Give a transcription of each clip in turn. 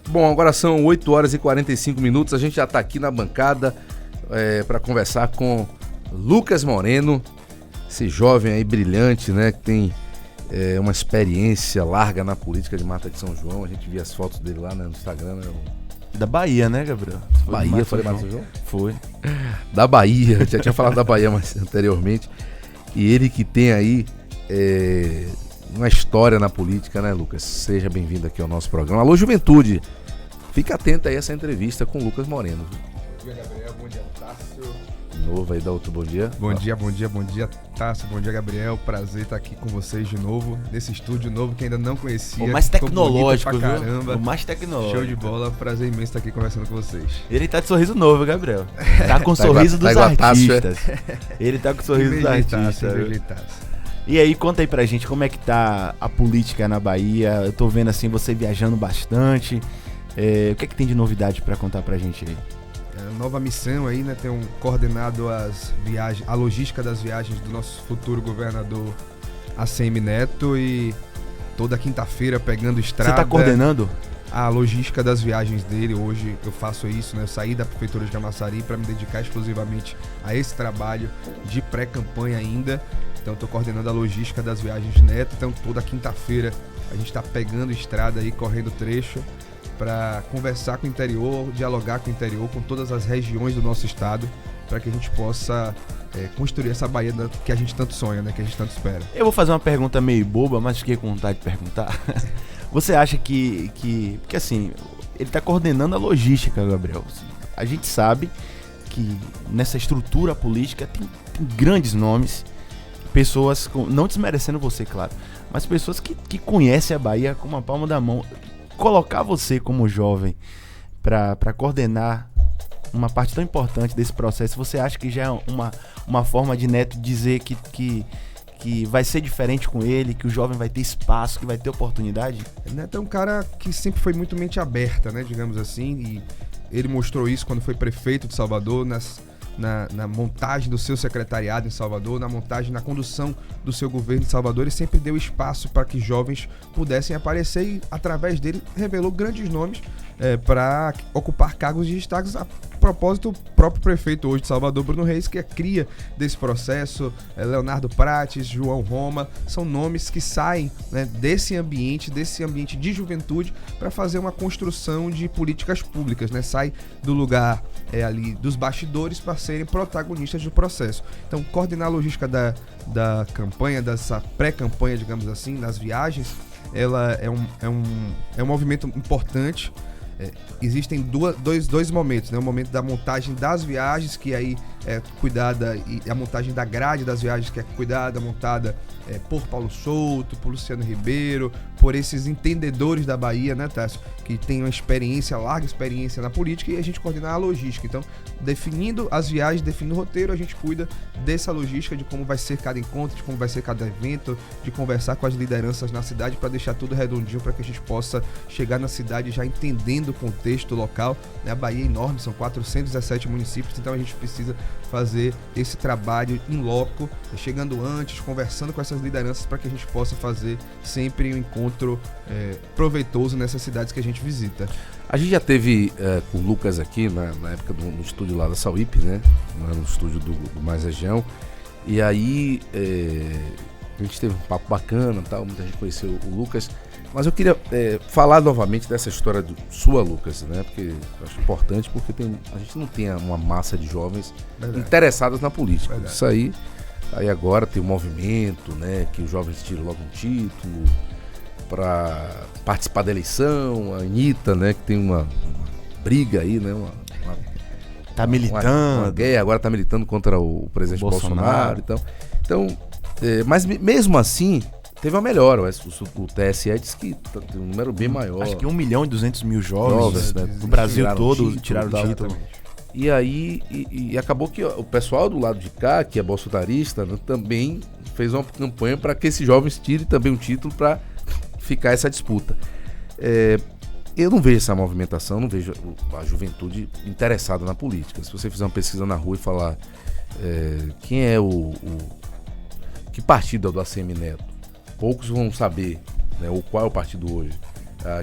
Bom, agora são 8 horas e 45 minutos, a gente já está aqui na bancada para conversar com Lucas Moreno, esse jovem aí brilhante, né, que tem uma experiência larga na política de Mata de São João. A gente via as fotos dele lá, né, no Instagram, né? Da Bahia, né, Gabriel? Bahia, falei Mata de São João? Foi. Da Bahia, já tinha falado da Bahia mais anteriormente. E ele que tem aí uma história na política, né, Lucas? Seja bem-vindo aqui ao nosso programa. Alô, Juventude! Fica atento aí a essa entrevista com o Lucas Moreno. Bom dia, Gabriel. Bom dia, Tássio. Novo aí, dá outro bom dia. Bom dia, Tássio. Bom dia, Gabriel. Prazer estar aqui com vocês de novo, nesse estúdio novo que ainda não conhecia. O mais tecnológico, pra caramba. O mais tecnológico. Show de bola. Prazer imenso estar aqui conversando com vocês. Ele tá de sorriso novo, Gabriel. Tá com o sorriso dos artistas. Ele tá com o sorriso dos artistas. E aí, conta aí pra gente como é que tá a política na Bahia. Eu tô vendo assim você viajando bastante. O que é que tem de novidade pra contar pra gente aí? Nova missão aí, né? Tenho coordenado a logística das viagens do nosso futuro governador ACM Neto, e toda quinta-feira pegando estrada. Você tá coordenando? A logística das viagens dele. Hoje eu faço isso, né? Eu saí da prefeitura de Camaçari para me dedicar exclusivamente a esse trabalho de pré-campanha ainda. Então estou coordenando a logística das viagens de Neto. Então toda quinta-feira a gente está pegando estrada aí, correndo trecho, para conversar com o interior, dialogar com o interior, com todas as regiões do nosso estado, para que a gente possa construir essa Bahia que a gente tanto sonha, né? Que a gente tanto espera. Eu vou fazer uma pergunta meio boba, mas fiquei com vontade de perguntar. Você acha que... Porque assim, ele está coordenando a logística, Gabriel. A gente sabe que nessa estrutura política tem grandes nomes, pessoas, não desmerecendo você, claro, mas pessoas que conhecem a Bahia com uma palma da mão. Colocar você como jovem para coordenar uma parte tão importante desse processo, você acha que já é uma forma de Neto dizer que vai ser diferente com ele, que o jovem vai ter espaço, que vai ter oportunidade? Neto é um cara que sempre foi muito mente aberta, né, digamos assim, e ele mostrou isso quando foi prefeito de Salvador, na montagem do seu secretariado em Salvador, na condução do seu governo em Salvador. Ele sempre deu espaço para que jovens pudessem aparecer e, através dele, revelou grandes nomes para ocupar cargos de destaque. A propósito, o próprio prefeito hoje de Salvador, Bruno Reis, que é cria desse processo, Leonardo Prates, João Roma, são nomes que saem, né, desse ambiente de juventude, para fazer uma construção de políticas públicas, né? Sai do lugar ali dos bastidores para serem protagonistas do processo. Então, coordenar a logística da campanha, dessa pré-campanha, digamos assim, nas viagens, ela é um movimento importante. Existem dois momentos, né? O momento da montagem das viagens, que aí é cuidada, e a montagem da grade das viagens, que é cuidada, montada por Paulo Souto, por Luciano Ribeiro, por esses entendedores da Bahia, né, Tássio, que tem uma larga experiência na política, e a gente coordenar a logística. Então, definindo as viagens, definindo o roteiro, a gente cuida dessa logística, de como vai ser cada encontro, de como vai ser cada evento, de conversar com as lideranças na cidade para deixar tudo redondinho, para que a gente possa chegar na cidade já entendendo o contexto local, né? A Bahia é enorme, são 417 municípios, então a gente precisa fazer esse trabalho in loco, chegando antes, conversando com essas lideranças, para que a gente possa fazer sempre um encontro proveitoso nessas cidades que a gente visita. A gente já teve com o Lucas aqui na época no estúdio lá da Sauípe, né? No estúdio do Mais Região. E aí a gente teve um papo bacana, tal, muita gente conheceu o Lucas. Mas eu queria falar novamente dessa história sua, Lucas, né? Porque eu acho importante, porque a gente não tem uma massa de jovens interessados na política. Verdade. Isso aí agora tem um movimento, né? Que os jovens tiram logo um título para participar da eleição. A Anitta, né? Que tem uma briga aí, né? Tá militando. Uma guerra, agora tá militando contra o presidente Bolsonaro. Então, mas mesmo assim, teve uma melhora. O TSE disse que tem um número bem maior. Acho que 1.200.000 jovens, né, no Brasil todo tiraram o título. E aí acabou que o pessoal do lado de cá, que é bolsonarista, né, também fez uma campanha para que esses jovens tirem também um título para ficar essa disputa. Eu não vejo essa movimentação, não vejo a juventude interessada na política. Se você fizer uma pesquisa na rua e falar quem é que partido é o do ACM Neto, poucos vão saber, né, ou qual é o partido hoje.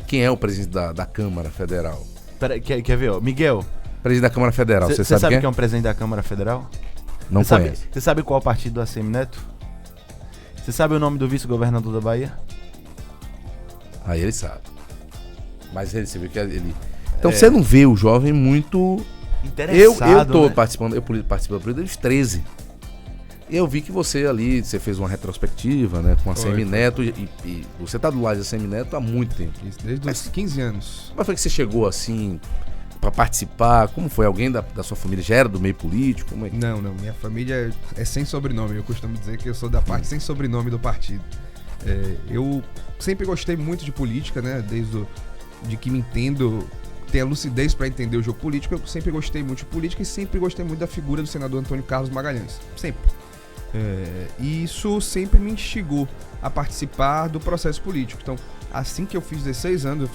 quem é o presidente da Câmara Federal? Pera, quer ver, ó? Miguel, Presidente da Câmara Federal, você você sabe quem é o presidente da Câmara Federal? Não Você conhece. Você sabe qual é o partido do ACM Neto? Você sabe o nome do vice-governador da Bahia? Aí ele sabe. Mas você viu que ele... Então você não vê o jovem muito... Eu tô né? participando, eu participo da política desde 13. Eu vi que você ali, você fez uma retrospectiva, né, com a ACM Neto, e você tá do lado da ACM Neto há muito tempo. Isso, desde os 15 anos. Como foi que você chegou assim, pra participar? Como foi? Alguém da sua família já era do meio político? Como é que... Não, minha família é sem sobrenome. Eu costumo dizer que eu sou da parte sem sobrenome do partido. Eu sempre gostei muito de política, né, de que me entendo... Ter a lucidez para entender o jogo político. Eu sempre gostei muito de política e sempre gostei muito da figura do senador Antônio Carlos Magalhães. Sempre. E isso sempre me instigou a participar do processo político. Então, assim que eu fiz 16 anos,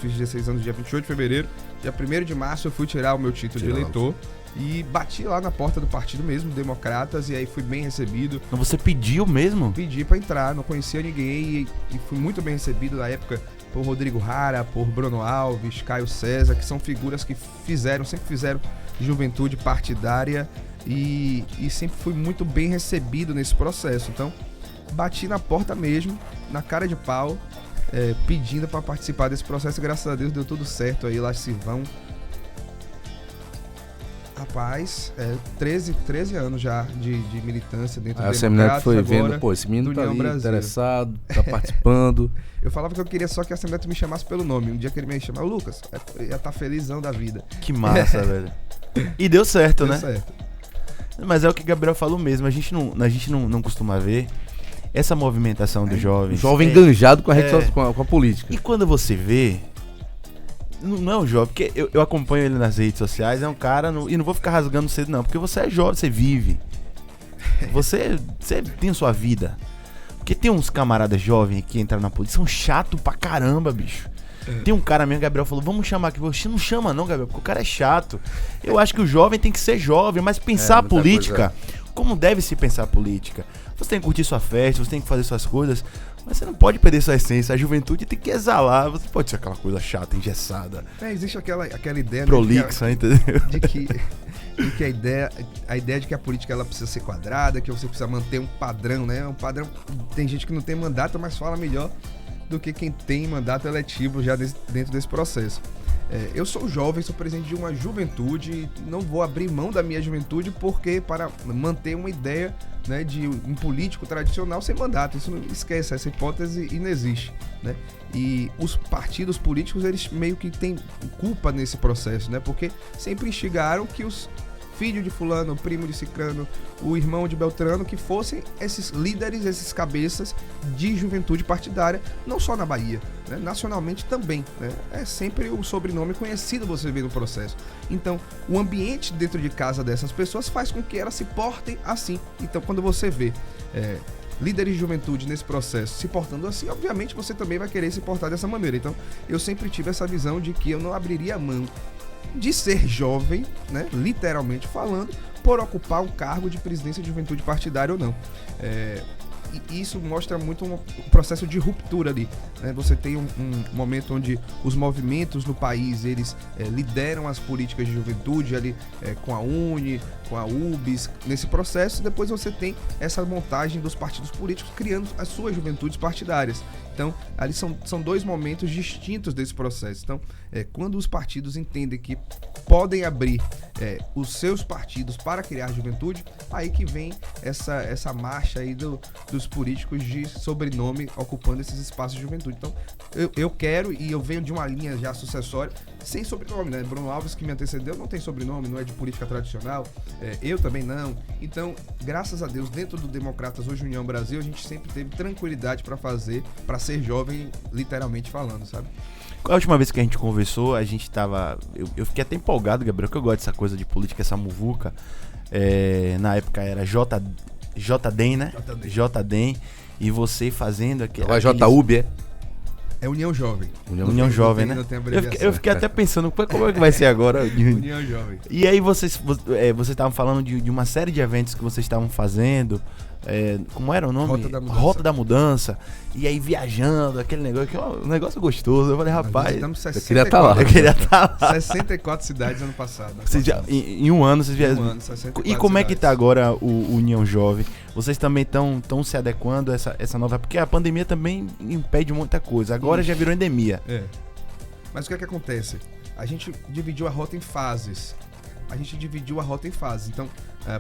dia 28 de fevereiro, dia 1º de março eu fui tirar o meu título de eleitor e bati lá na porta do partido mesmo, Democratas, e aí fui bem recebido. Então você pediu mesmo? Pedi para entrar, não conhecia ninguém e fui muito bem recebido na época por Rodrigo Rara, por Bruno Alves, Caio César, que são figuras que sempre fizeram juventude partidária e sempre fui muito bem recebido nesse processo. Então, bati na porta mesmo, na cara de pau, pedindo para participar desse processo e graças a Deus deu tudo certo aí, lá se vão. Rapaz, 13 anos já de militância dentro do Democratas. A ACM Neto foi agora, vendo, pô, esse menino tá ali Brasil. interessado, tá participando. Eu falava que eu queria só que a ACM Neto me chamasse pelo nome. Um dia que ele me chamar, Lucas, eu ia estar felizão da vida. Que massa, velho. E deu certo, né? Deu certo. Mas é o que o Gabriel falou mesmo, a gente não costuma ver essa movimentação dos jovens. O jovem enganjado com a política. E quando você vê, não é um jovem, porque eu acompanho ele nas redes sociais, é um cara, e não vou ficar rasgando cedo não, porque você é jovem, você vive. Você tem a sua vida. Porque tem uns camaradas jovens que entraram na política, são chato pra caramba, bicho. Tem um cara mesmo, Gabriel falou, vamos chamar aqui. Você não chama não, Gabriel, porque o cara é chato. Eu acho que o jovem tem que ser jovem, mas pensar a política, como deve se pensar a política. Você tem que curtir sua festa, você tem que fazer suas coisas, mas você não pode perder sua essência. A juventude tem que exalar. Você pode ser aquela coisa chata, engessada. Existe aquela ideia... prolixa, entendeu? De que a ideia de que a política ela precisa ser quadrada, que você precisa manter um padrão, né? Um padrão... Tem gente que não tem mandato, mas fala melhor do que quem tem mandato eletivo já dentro desse processo. Eu sou jovem, sou presidente de uma juventude, não vou abrir mão da minha juventude porque para manter uma ideia, né, de um político tradicional sem mandato. Isso não esquece, essa hipótese inexiste, né? E os partidos políticos, eles meio que têm culpa nesse processo, né? Porque sempre instigaram que os filho de fulano, o primo de ciclano, o irmão de Beltrano, que fossem esses líderes, esses cabeças de juventude partidária, não só na Bahia, né? Nacionalmente também, né? É sempre o sobrenome conhecido, você vê no processo. Então, o ambiente dentro de casa dessas pessoas faz com que elas se portem assim. Então, quando você vê líderes de juventude nesse processo se portando assim, obviamente você também vai querer se portar dessa maneira. Então, eu sempre tive essa visão de que eu não abriria a mão de ser jovem, né, literalmente falando, por ocupar um cargo de presidência de juventude partidária ou não. E isso mostra muito um processo de ruptura ali, né? Você tem um momento onde os movimentos no país, eles lideram as políticas de juventude ali, com a UNE, com a UBS, nesse processo, e depois você tem essa montagem dos partidos políticos criando as suas juventudes partidárias. Então, ali são dois momentos distintos desse processo. Então, quando os partidos entendem que podem abrir os seus partidos para criar juventude, aí que vem essa marcha aí dos políticos de sobrenome ocupando esses espaços de juventude. Então, eu quero, e eu venho de uma linha já sucessória, sem sobrenome, né? Bruno Alves, que me antecedeu, não tem sobrenome, não é de política tradicional, eu também não. Então, graças a Deus, dentro do Democratas, hoje União Brasil, a gente sempre teve tranquilidade para ser jovem, literalmente falando, sabe? A última vez que a gente conversou, a gente tava... Eu fiquei até empolgado, Gabriel, que eu gosto dessa coisa de política, essa muvuca. Na época era JDEM, né? JDEM. E você fazendo aquele... Agora JUB, É União Jovem. União Jovem, né? Eu fiquei até pensando, como é que vai ser agora? União Jovem. E aí vocês estavam falando de uma série de eventos que vocês estavam fazendo como era o nome? Rota da Mudança. Rota da Mudança. E aí viajando, aquele negócio, que é um negócio gostoso. Eu falei, rapaz, eu queria estar lá. eu queria estar lá. 64 cidades ano passado. Em um ano vocês viajam. Um ano, 64 E como é que cidades. tá agora o União Jovem? Vocês também estão se adequando a essa nova... Porque a pandemia também impede muita coisa. Agora já virou endemia. Mas o que é que acontece? A gente dividiu a rota em fases. Então,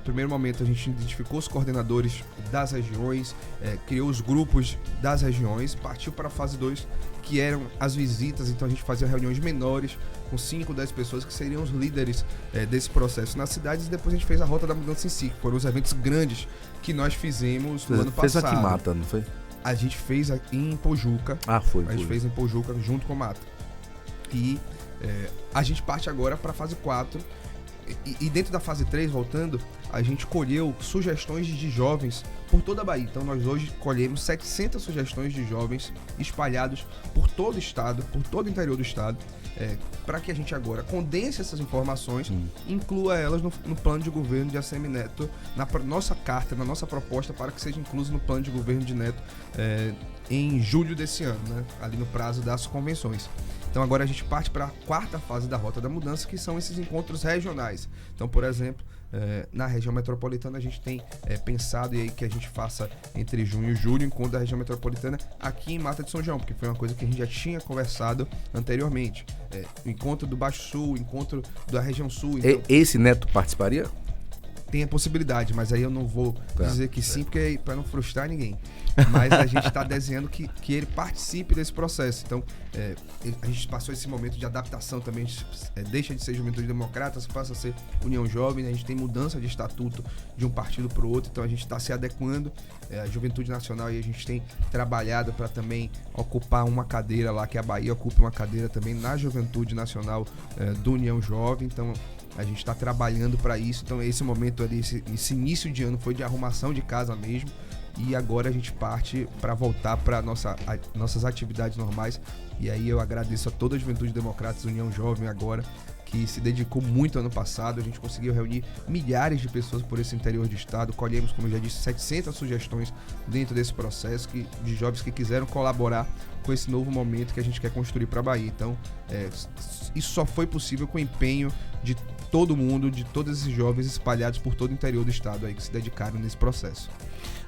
primeiro momento a gente identificou os coordenadores das regiões, criou os grupos das regiões, partiu para a fase 2, que eram as visitas. Então a gente fazia reuniões menores com 5, 10 pessoas que seriam os líderes desse processo nas cidades, e depois a gente fez a Rota da Mudança em si, que foram os eventos grandes que nós fizemos no ano Fez passado. aqui em Mata, não foi? A gente fez aqui em Pojuca. Foi. A gente fez em Pojuca junto com o Mata. E a gente parte agora para a fase 4. E dentro da fase 3, voltando, a gente colheu sugestões de jovens por toda a Bahia. Então nós hoje colhemos 700 sugestões de jovens espalhados por todo o estado, por todo o interior do estado, para que a gente agora condense essas informações e inclua elas no plano de governo de ACM Neto, na nossa carta, na nossa proposta, para que seja incluso no plano de governo de Neto em julho desse ano, né? Ali no prazo das convenções. Então agora a gente parte para a 4ª fase da Rota da Mudança, que são esses encontros regionais. Então, por exemplo, na região metropolitana a gente tem pensado e aí que a gente faça entre junho e julho o encontro da região metropolitana aqui em Mata de São João, porque foi uma coisa que a gente já tinha conversado anteriormente. O encontro do Baixo Sul, o encontro da região Sul. Então, Esse Neto participaria? tem a possibilidade, mas aí eu não vou dizer que sim, porque para não frustrar ninguém. Mas a gente está desenhando que ele participe desse processo. Então, a gente passou esse momento de adaptação também, deixa de ser Juventude Democrata, passa a ser União Jovem, né? A gente tem mudança de estatuto de um partido para o outro, então a gente está se adequando à Juventude Nacional, e a gente tem trabalhado para também ocupar uma cadeira lá, que a Bahia ocupe uma cadeira também na Juventude Nacional do União Jovem. Então, a gente está trabalhando para isso. Então esse momento ali, esse início de ano foi de arrumação de casa mesmo, e agora a gente parte para voltar para nossas atividades normais. E aí eu agradeço a toda a Juventude Democrata União Jovem agora, que se dedicou muito ano passado. A gente conseguiu reunir milhares de pessoas por esse interior do estado. Colhemos, como eu já disse, 700 sugestões dentro desse processo de jovens que quiseram colaborar com esse novo momento que a gente quer construir para a Bahia. Então, isso só foi possível com o empenho de todo mundo, de todos esses jovens espalhados por todo o interior do estado aí que se dedicaram nesse processo.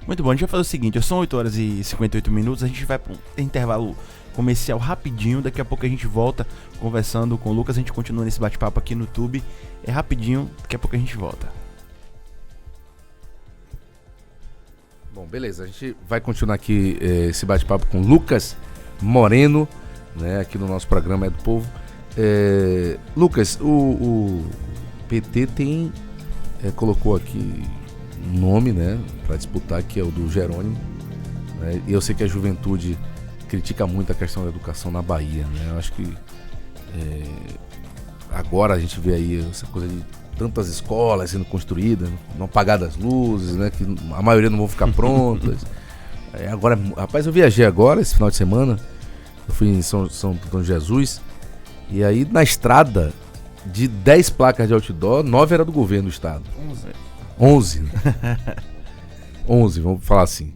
Muito bom, a gente vai fazer o seguinte, são 8 horas e 58 minutos, a gente vai para um intervalo comercial rapidinho, daqui a pouco a gente volta conversando com o Lucas, a gente continua nesse bate-papo aqui no YouTube, rapidinho, daqui a pouco a gente volta. Bom, beleza, a gente vai continuar aqui esse bate-papo com Lucas Moreno, né, aqui no nosso programa É do Povo. Lucas, o PT colocou aqui um nome, né, para disputar, que é o do Jerônimo, né, e eu sei que a juventude critica muito a questão da educação na Bahia, né, eu acho que agora a gente vê aí essa coisa de tantas escolas sendo construídas, não apagadas as luzes, né, que a maioria não vão ficar prontas. Agora, rapaz, eu viajei agora, esse final de semana, eu fui em São Antônio de Jesus, e aí na estrada, de 10 placas de outdoor, 9 era do governo do estado. 11, vamos falar assim.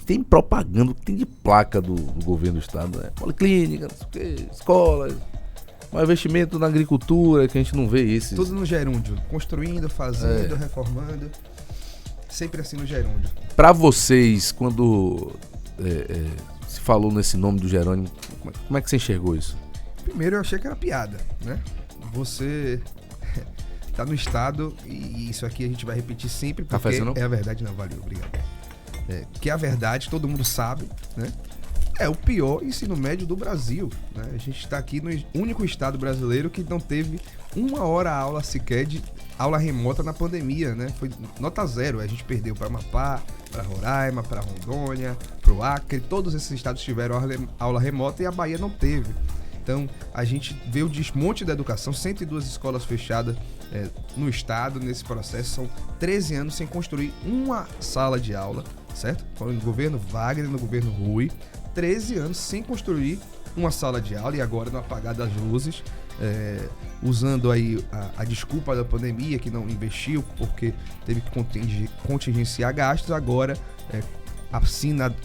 Tem propaganda, tem de placa do governo do estado, né? Policlínica, não sei o quê, escolas, mais investimento na agricultura, que a gente não vê isso. Tudo no gerúndio, construindo, fazendo, reformando, sempre assim no gerúndio. Pra vocês, quando se falou nesse nome do Jerônimo, como é que você enxergou isso? Primeiro eu achei que era piada, né? Você tá no estado, e isso aqui a gente vai repetir sempre, porque é a verdade. Não, valeu, obrigado. Que é a verdade, todo mundo sabe, né? É o pior ensino médio do Brasil, né? A gente está aqui no único estado brasileiro que não teve uma hora aula sequer de aula remota na pandemia, né? Foi nota 0, a gente perdeu para Amapá, para Roraima, para Rondônia, para o Acre, todos esses estados tiveram aula remota e a Bahia não teve. Então, a gente vê o desmonte da educação, 102 escolas fechadas no estado nesse processo, são 13 anos sem construir uma sala de aula, certo? Foi no governo Wagner, no governo Rui, 13 anos sem construir uma sala de aula, e agora no apagar das luzes, usando aí a desculpa da pandemia, que não investiu porque teve que contingenciar gastos, agora assina.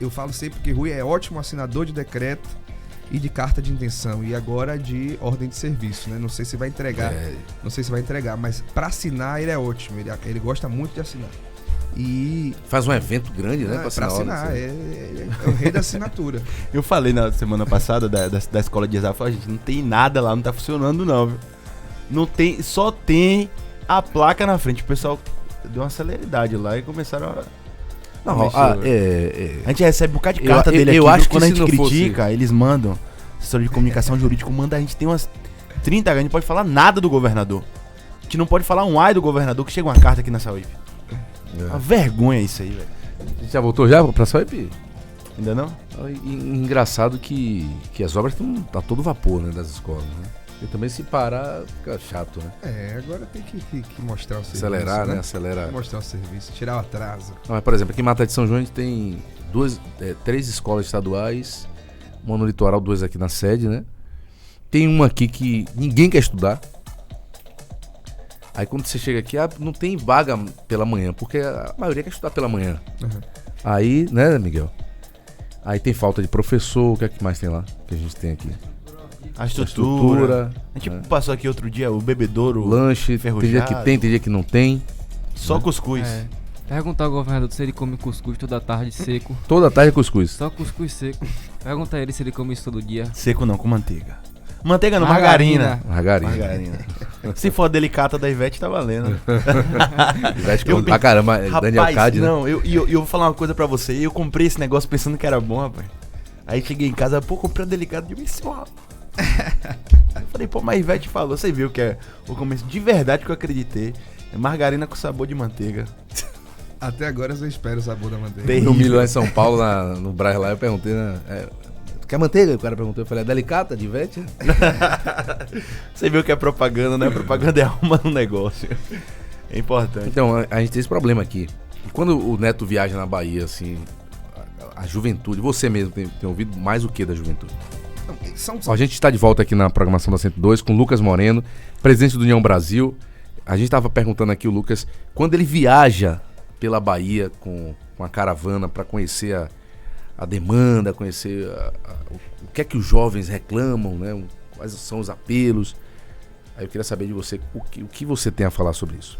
Eu falo sempre que Rui é ótimo assinador de decreto e de carta de intenção, e agora de ordem de serviço, né? Não sei se vai entregar, mas para assinar ele é ótimo, ele gosta muito de assinar. E faz um evento grande, né? Pra assinar, é o rei da assinatura. Eu falei na semana passada da escola de exato, gente, não tem nada lá, não tá funcionando não, viu? Não tem, só tem a placa na frente. O pessoal deu uma celeridade lá e começaram a... Não, a gente recebe um bocado de carta dele aqui. Eu acho que quando a gente critica, eles mandam, assessor de comunicação jurídico manda, a gente tem umas 30, a gente não pode falar nada do governador. A gente não pode falar um ai do governador, que chega uma carta aqui na Sauípe. Uma vergonha isso aí, velho. Já voltou pra Sauípe? Ainda não? Engraçado que as obras estão a todo vapor, né, das escolas, né? E também se parar, fica chato, né? Agora tem que mostrar o serviço. Acelerar, né? Acelerar. Mostrar o serviço, tirar o atraso. Não, mas, por exemplo, aqui em Mata de São João a gente tem 3 escolas estaduais, uma no litoral, 2 aqui na sede, né? Tem uma aqui que ninguém quer estudar. Aí quando você chega aqui, não tem vaga pela manhã, porque a maioria quer estudar pela manhã. Uhum. Aí, né, Miguel? Aí tem falta de professor, o que é que mais tem lá? Que a gente tem aqui? A estrutura. A gente né? Passou aqui outro dia o bebedouro, lanche, ferrujado. Tem dia que tem dia que não tem. Só cuscuz. Perguntar ao governador se ele come cuscuz toda tarde seco. Toda tarde é cuscuz. Só cuscuz seco. Pergunta a ele se ele come isso todo dia. Seco não, com manteiga. Manteiga não, margarina. Margarina. Se for a delicata da Ivete, tá valendo. Ivete pra caramba, rapaz, Daniel Cade, né? Não, eu vou falar uma coisa pra você. Eu comprei esse negócio pensando que era bom, rapaz. Aí cheguei em casa, comprei a delicata de missão. Eu falei, mas a Ivete falou, você viu que é o começo de verdade que eu acreditei. É margarina com sabor de manteiga. Até agora eu espero o sabor da manteiga. No Milho lá em São Paulo, no Brás lá, eu perguntei, né? Quer manteiga? O cara perguntou, eu falei, é delicata, de Ivete? Você viu que é propaganda, né? Propaganda é alma no negócio. É importante. Então, a gente tem esse problema aqui. E quando o Neto viaja na Bahia, assim, a juventude, você mesmo tem ouvido mais o que da juventude? A gente está de volta aqui na programação da 102 com o Lucas Moreno, presidente do União Brasil. A gente estava perguntando aqui, o Lucas, quando ele viaja pela Bahia com a caravana para conhecer a demanda, conhecer o que é que os jovens reclamam, né? Quais são os apelos. Aí eu queria saber de você, o que você tem a falar sobre isso?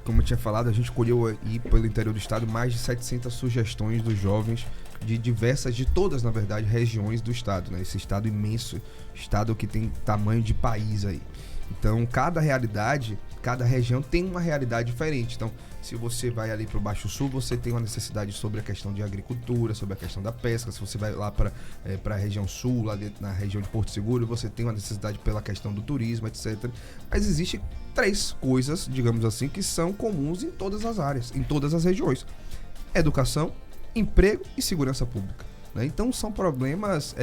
Como eu tinha falado, a gente colheu aí pelo interior do estado mais de 700 sugestões dos jovens de todas, na verdade, regiões do estado, né? Esse estado imenso, estado que tem tamanho de país aí. Então, cada região tem uma realidade diferente. Então, se você vai ali para o Baixo Sul, você tem uma necessidade sobre a questão de agricultura, sobre a questão da pesca. Se você vai lá para a região sul, lá na região de Porto Seguro, você tem uma necessidade pela questão do turismo, etc. Mas existem 3 coisas, digamos assim, que são comuns em todas as áreas, em todas as regiões: educação, emprego e segurança pública, né? Então são problemas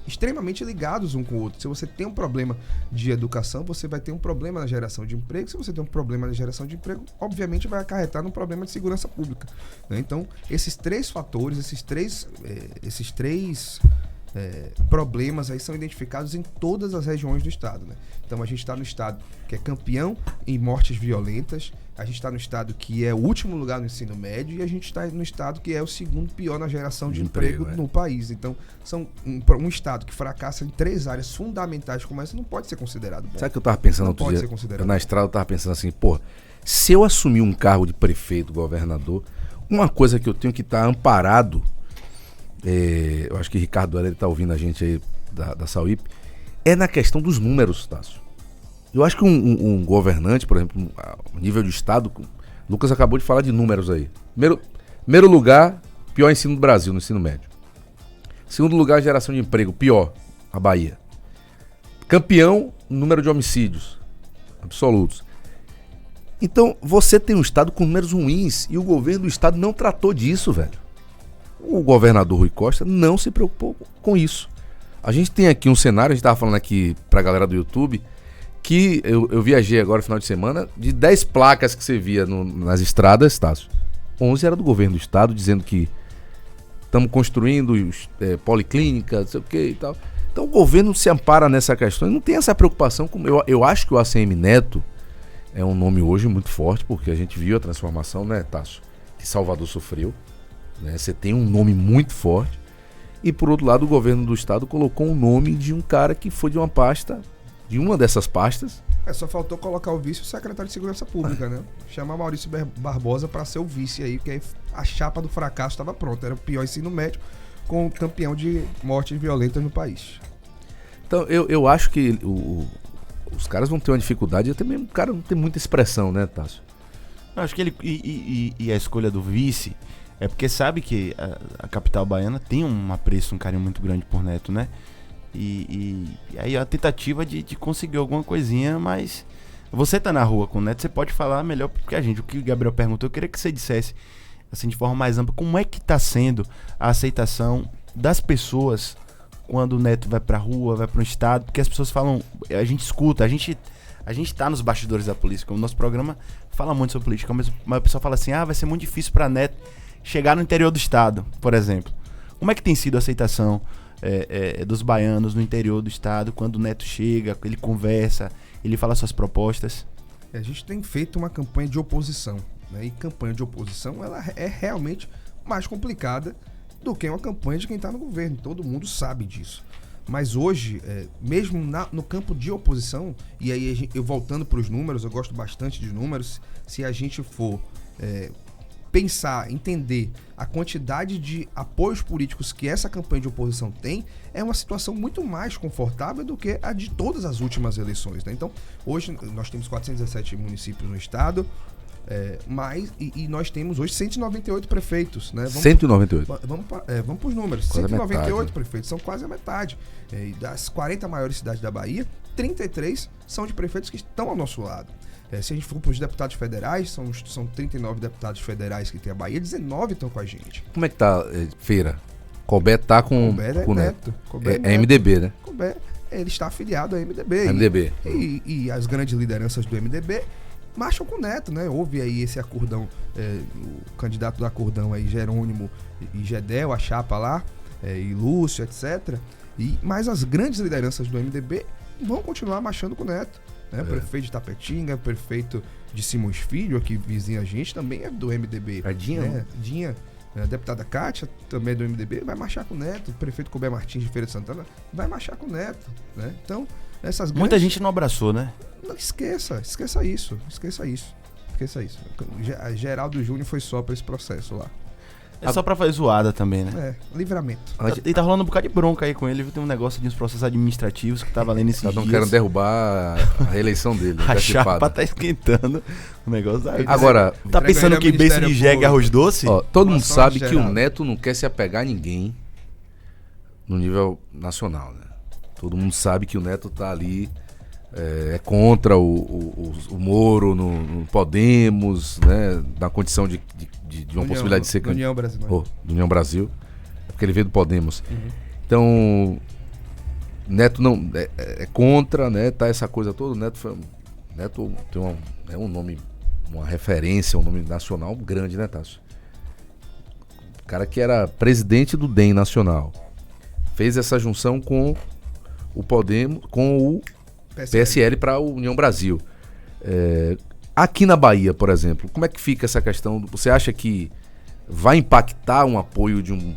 extremamente ligados um com o outro. Se você tem um problema de educação, você vai ter um problema na geração de emprego. Se você tem um problema na geração de emprego, obviamente vai acarretar num problema de segurança pública, né? Então esses 3 fatores, esses três problemas aí são identificados em todas as regiões do estado, né? Então a gente está no estado que é campeão em mortes violentas, a gente está no estado que é o último lugar no ensino médio e a gente está no estado que é o segundo pior na geração de emprego no país. Então são um estado que fracassa em 3 áreas fundamentais como essa não pode ser considerado bom. Sabe o que eu tava pensando outro dia? Na estrada eu tava pensando assim, se eu assumir um cargo de prefeito, governador, uma coisa que eu tenho que estar amparado, eu acho que Ricardo Heller tá ouvindo a gente aí da Sauípe, é na questão dos números, Tássio. Eu acho que um governante, por exemplo, a nível de estado, o Lucas acabou de falar de números aí. Primeiro lugar, pior ensino do Brasil, no ensino médio. Segundo lugar, geração de emprego, pior, a Bahia. Campeão, número de homicídios absolutos. Então, você tem um estado com números ruins e o governo do estado não tratou disso, velho. O governador Rui Costa não se preocupou com isso. A gente tem aqui um cenário, a gente tava falando aqui pra galera do YouTube, que eu viajei agora no final de semana, de 10 placas que você via nas estradas, Tássio, 11 era do governo do estado, dizendo que estamos construindo policlínica, não sei o que e tal. Então o governo se ampara nessa questão e não tem essa preocupação. Eu acho que o ACM Neto é um nome hoje muito forte, porque a gente viu a transformação, né, Tássio? que Salvador sofreu, né? Você tem um nome muito forte. E por outro lado, o governo do estado colocou o nome de um cara que foi de uma pasta, de uma dessas pastas. Só faltou colocar o vice o secretário de Segurança Pública, né? Chamar Maurício Barbosa para ser o vice aí, porque aí a chapa do fracasso estava pronta. Era o pior ensino médio com o campeão de mortes violentas no país. Então, eu acho que os caras vão ter uma dificuldade, até mesmo o cara não tem muita expressão, né, Tássio? Eu acho que ele e a escolha do vice é porque sabe que a capital baiana tem um apreço, um carinho muito grande por Neto, né? E aí a tentativa de conseguir alguma coisinha, mas você tá na rua com o Neto, você pode falar melhor que a gente. O que o Gabriel perguntou, eu queria que você dissesse, assim, de forma mais ampla, como é que tá sendo a aceitação das pessoas quando o Neto vai pra rua, vai pro estado, porque as pessoas falam, a gente escuta, a gente tá nos bastidores da política, o nosso programa fala muito sobre política, mas a pessoa fala assim, vai ser muito difícil pra Neto chegar no interior do estado, por exemplo. Como é que tem sido a aceitação dos baianos no interior do estado, quando o Neto chega, ele conversa, ele fala suas propostas? A gente tem feito uma campanha de oposição, né? E campanha de oposição, ela é realmente mais complicada do que uma campanha de quem está no governo. Todo mundo sabe disso. Mas hoje, mesmo no campo de oposição, e aí eu voltando para os números, eu gosto bastante de números, se a gente for pensar, entender a quantidade de apoios políticos que essa campanha de oposição tem, é uma situação muito mais confortável do que a de todas as últimas eleições, né? Então, hoje nós temos 417 municípios no estado, e nós temos hoje 198 prefeitos, né? 198. Vamos para os números. Quase 198 metade. Prefeitos, são quase a metade. E das 40 maiores cidades da Bahia, 33 são de prefeitos que estão ao nosso lado. Se a gente for para os deputados federais, são 39 deputados federais que tem a Bahia, 19 estão com a gente. Como é que tá, Feira? Colbert tá com o Neto. É MDB, né? Colbert, ele está afiliado ao MDB. MDB. E as grandes lideranças do MDB marcham com o Neto, né? Houve aí esse acordão, o candidato do acordão aí, Jerônimo e Gedel, a chapa lá, e Lúcio, etc. Mas as grandes lideranças do MDB vão continuar marchando com o Neto. Né? Prefeito de Tapetinga, prefeito de Simões Filho, aqui vizinho a gente, também é do MDB. A Dinha, né? Dinha, a deputada Kátia, também é do MDB, vai marchar com o Neto. O prefeito Colbert Martins de Feira de Santana vai marchar com o Neto. Né? Então, essas grandes... Muita gente não abraçou, né? Não, esqueça isso. Geraldo Júnior foi só pra esse processo lá. É só pra fazer zoada também, né? Livramento. E tá rolando um bocado de bronca aí com ele, viu? Tem um negócio de uns processos administrativos que tá valendo esses dias. Não querem derrubar a reeleição dele. A chapa tá esquentando o negócio da... Agora, tá pensando que beijo de jegue é arroz doce? Todo mundo sabe que o Neto não quer se apegar a ninguém no nível nacional, né? Todo mundo sabe que o Neto tá ali, contra o Moro no Podemos, né? Na condição de uma possibilidade de ser candidato. União Brasil. Do União Brasil. Porque ele veio do Podemos. Uhum. Então, Neto não é contra, né? Tá essa coisa toda. Neto tem um nome, uma referência, um nome nacional grande, né, Tássio? O cara que era presidente do DEM nacional. Fez essa junção com o Podemos, com o PSL para a União Brasil. Aqui na Bahia, por exemplo, como é que fica essa questão? Você acha que vai impactar um apoio de um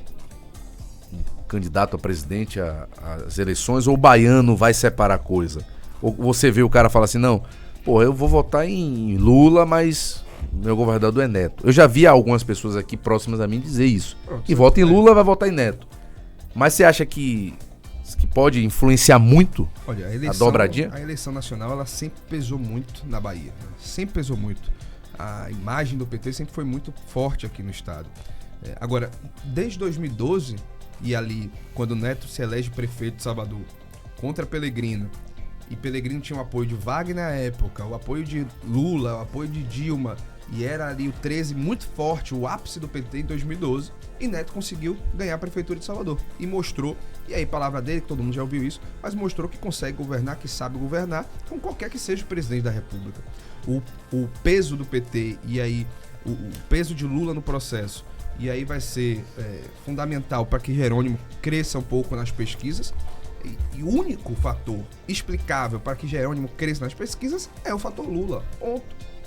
candidato a presidente às eleições, ou o baiano vai separar a coisa? Ou você vê o cara falar assim, não, eu vou votar em Lula, mas meu governador é Neto. Eu já vi algumas pessoas aqui próximas a mim dizer isso. Que vota em Lula, vai votar em Neto. Mas você acha que pode influenciar muito? Olha, a dobradinha? A eleição nacional, ela sempre pesou muito na Bahia. Né? Sempre pesou muito. A imagem do PT sempre foi muito forte aqui no estado. Agora, desde 2012, e ali, quando o Neto se elege prefeito de Salvador, contra Pellegrino, e Pellegrino tinha o apoio de Wagner na época, o apoio de Lula, o apoio de Dilma, e era ali o 13 muito forte, o ápice do PT em 2012, e Neto conseguiu ganhar a prefeitura de Salvador. E mostrou, e aí palavra dele, que todo mundo já ouviu isso, mas mostrou que consegue governar, que sabe governar, com qualquer que seja o presidente da República. O peso do PT e aí o peso de Lula no processo, e aí vai ser fundamental para que Jerônimo cresça um pouco nas pesquisas. E o único fator explicável para que Jerônimo cresça nas pesquisas é o fator Lula. Ponto.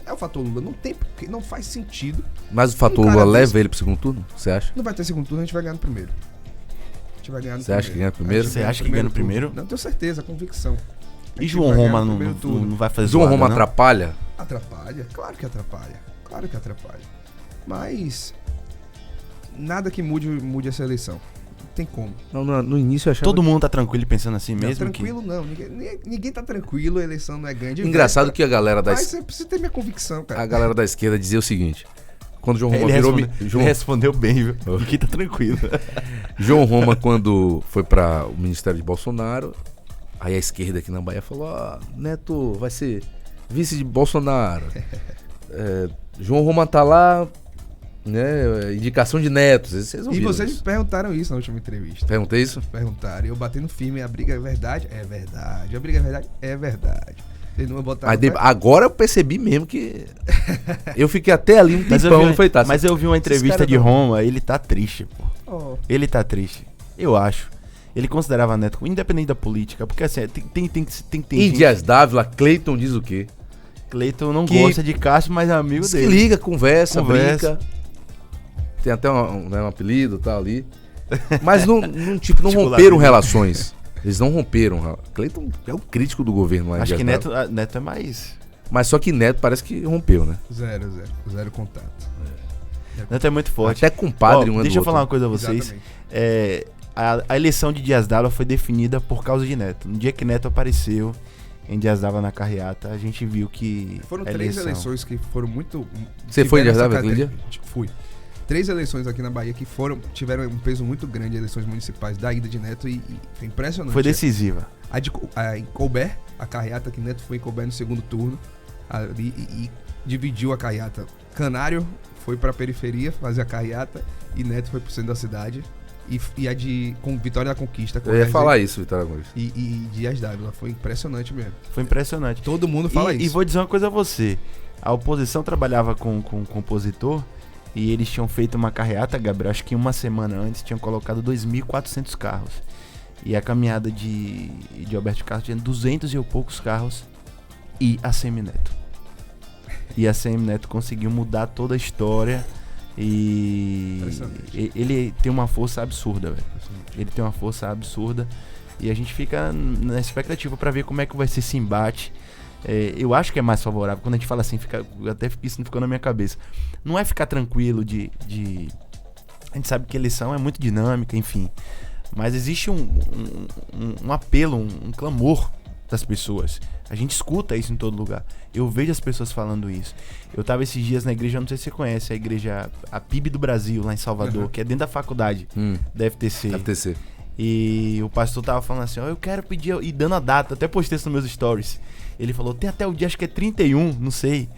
É o fator Lula. Não tem porque, não faz sentido. Mas o fator cara Lula desse- leva ele pro segundo turno, você acha? Não vai ter segundo turno, a gente vai ganhar no primeiro. A gente vai ganhar no Você acha que ganha no primeiro? A gente Você acha que ganha no turno. primeiro? Não, tenho certeza, convicção. A E gente João vai ganhar Roma no não, primeiro não, turno. não vai fazer João zoada, Roma não? atrapalha? Atrapalha, claro que atrapalha. Claro que atrapalha. Mas nada que mude essa eleição. Não tem como. Não, no início eu achava... Todo mundo tá tranquilo e pensando assim Não, mesmo? tranquilo não. Ninguém tá tranquilo, a eleição não é grande. Engraçado que a galera da, Mas você precisa ter minha convicção, cara. a galera da esquerda dizia o seguinte... Quando João Que... Roma Ele, virou... ele respondeu bem, viu? Aqui tá tranquilo. João Roma, quando foi para o Ministério de Bolsonaro, aí a esquerda aqui na Bahia falou: Neto vai ser vice de Bolsonaro. João Roma tá lá, né? Indicação de Neto. Vocês E ouviram vocês me isso? perguntaram isso na última entrevista. Perguntei isso? Perguntaram. E eu batendo firme, a briga é verdade? É verdade. A briga é verdade? É verdade. Vocês não botaram. Aí, agora eu percebi mesmo que. Eu fiquei até ali um tempão, não foi, tá? Mas eu vi uma entrevista de Roma, ele tá triste, pô. Oh, Ele tá triste. Eu acho. Ele considerava Neto independente da política. Porque assim, tem Em gente- Dias Dávila, Cleiton diz o quê? Cleiton não Que- gosta de Cássio, mas é amigo Diz que dele. liga, conversa, Conversa. brinca. Tem até um apelido e tal ali. Mas não Particular romperam dele. relações. Eles não romperam. Cleiton é o crítico do governo lá em Acho que Dias Dávila. Neto é mais. Mas só que Neto parece que rompeu, né? zero contato. Neto é muito forte. Até compadre, Ó, deixa eu falar uma coisa a vocês. Exatamente. A eleição de Dias Dávila foi definida por causa de Neto. No dia que Neto apareceu em Dias Dávila na carreata, a gente viu que Foram a 3 eleições que foram muito. Você foi em Dias tiveram Dávila essa aquele caracter- Fui. 3 eleições aqui na Bahia que tiveram um peso muito grande, eleições municipais da ida de Neto e foi impressionante. foi decisiva. Em Colbert, a carreata que Neto foi em Colbert no segundo turno ali, e dividiu a carreata. Canário foi pra periferia fazer a carreata e Neto foi pro centro da cidade. E a de com Vitória da Conquista. Eu ia falar isso, Vitória Gomes. E Dias Dávila. Foi impressionante mesmo. Foi impressionante. Todo mundo fala E isso. vou dizer uma coisa a você. A oposição trabalhava com um compositor e eles tinham feito uma carreata, Gabriel, acho que uma semana antes tinham colocado 2.400 carros. E a caminhada de Alberto Carlos tinha 200 e poucos carros e a Semineto. E a Semineto conseguiu mudar toda a história e Impressionante. ele tem uma força absurda, velho. Ele tem uma força absurda e a gente fica na expectativa pra ver como é que vai ser esse embate. Eu acho que é mais favorável. Quando a gente fala assim, até isso não ficou na minha cabeça. Não é ficar tranquilo a gente sabe que a eleição é muito dinâmica, enfim. Mas existe um apelo, um clamor das pessoas. A gente escuta isso em todo lugar. Eu vejo as pessoas falando isso. Eu tava esses dias na igreja, não sei se você conhece, a igreja, a PIB do Brasil, lá em Salvador, Uhum. que é dentro da faculdade da FTC. FTC. E o pastor tava falando assim, eu quero pedir, e dando a data, até postei isso nos meus stories. Ele falou, tem até o dia, acho que é 31, não sei,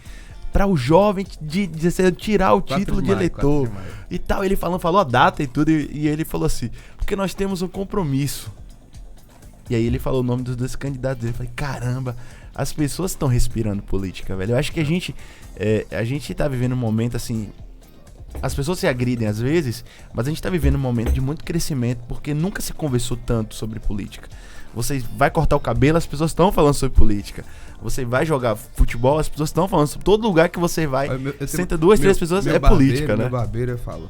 pra o jovem de 16 tirar o 4 título de maio, eleitor 4 de maio. e tal. Ele falou a data e tudo, e ele falou assim, porque nós temos um compromisso. E aí ele falou o nome dos 2 candidatos dele. Eu falei, caramba, as pessoas estão respirando política, velho. Eu acho que a gente tá vivendo um momento assim. As pessoas se agridem às vezes, mas a gente tá vivendo um momento de muito crescimento, porque nunca se conversou tanto sobre política. Você vai cortar o cabelo, as pessoas estão falando sobre política. Você vai jogar futebol, as pessoas estão falando sobre todo lugar que você vai. Senta 2, 3 pessoas, é política, né? Meu barbeiro, eu falo.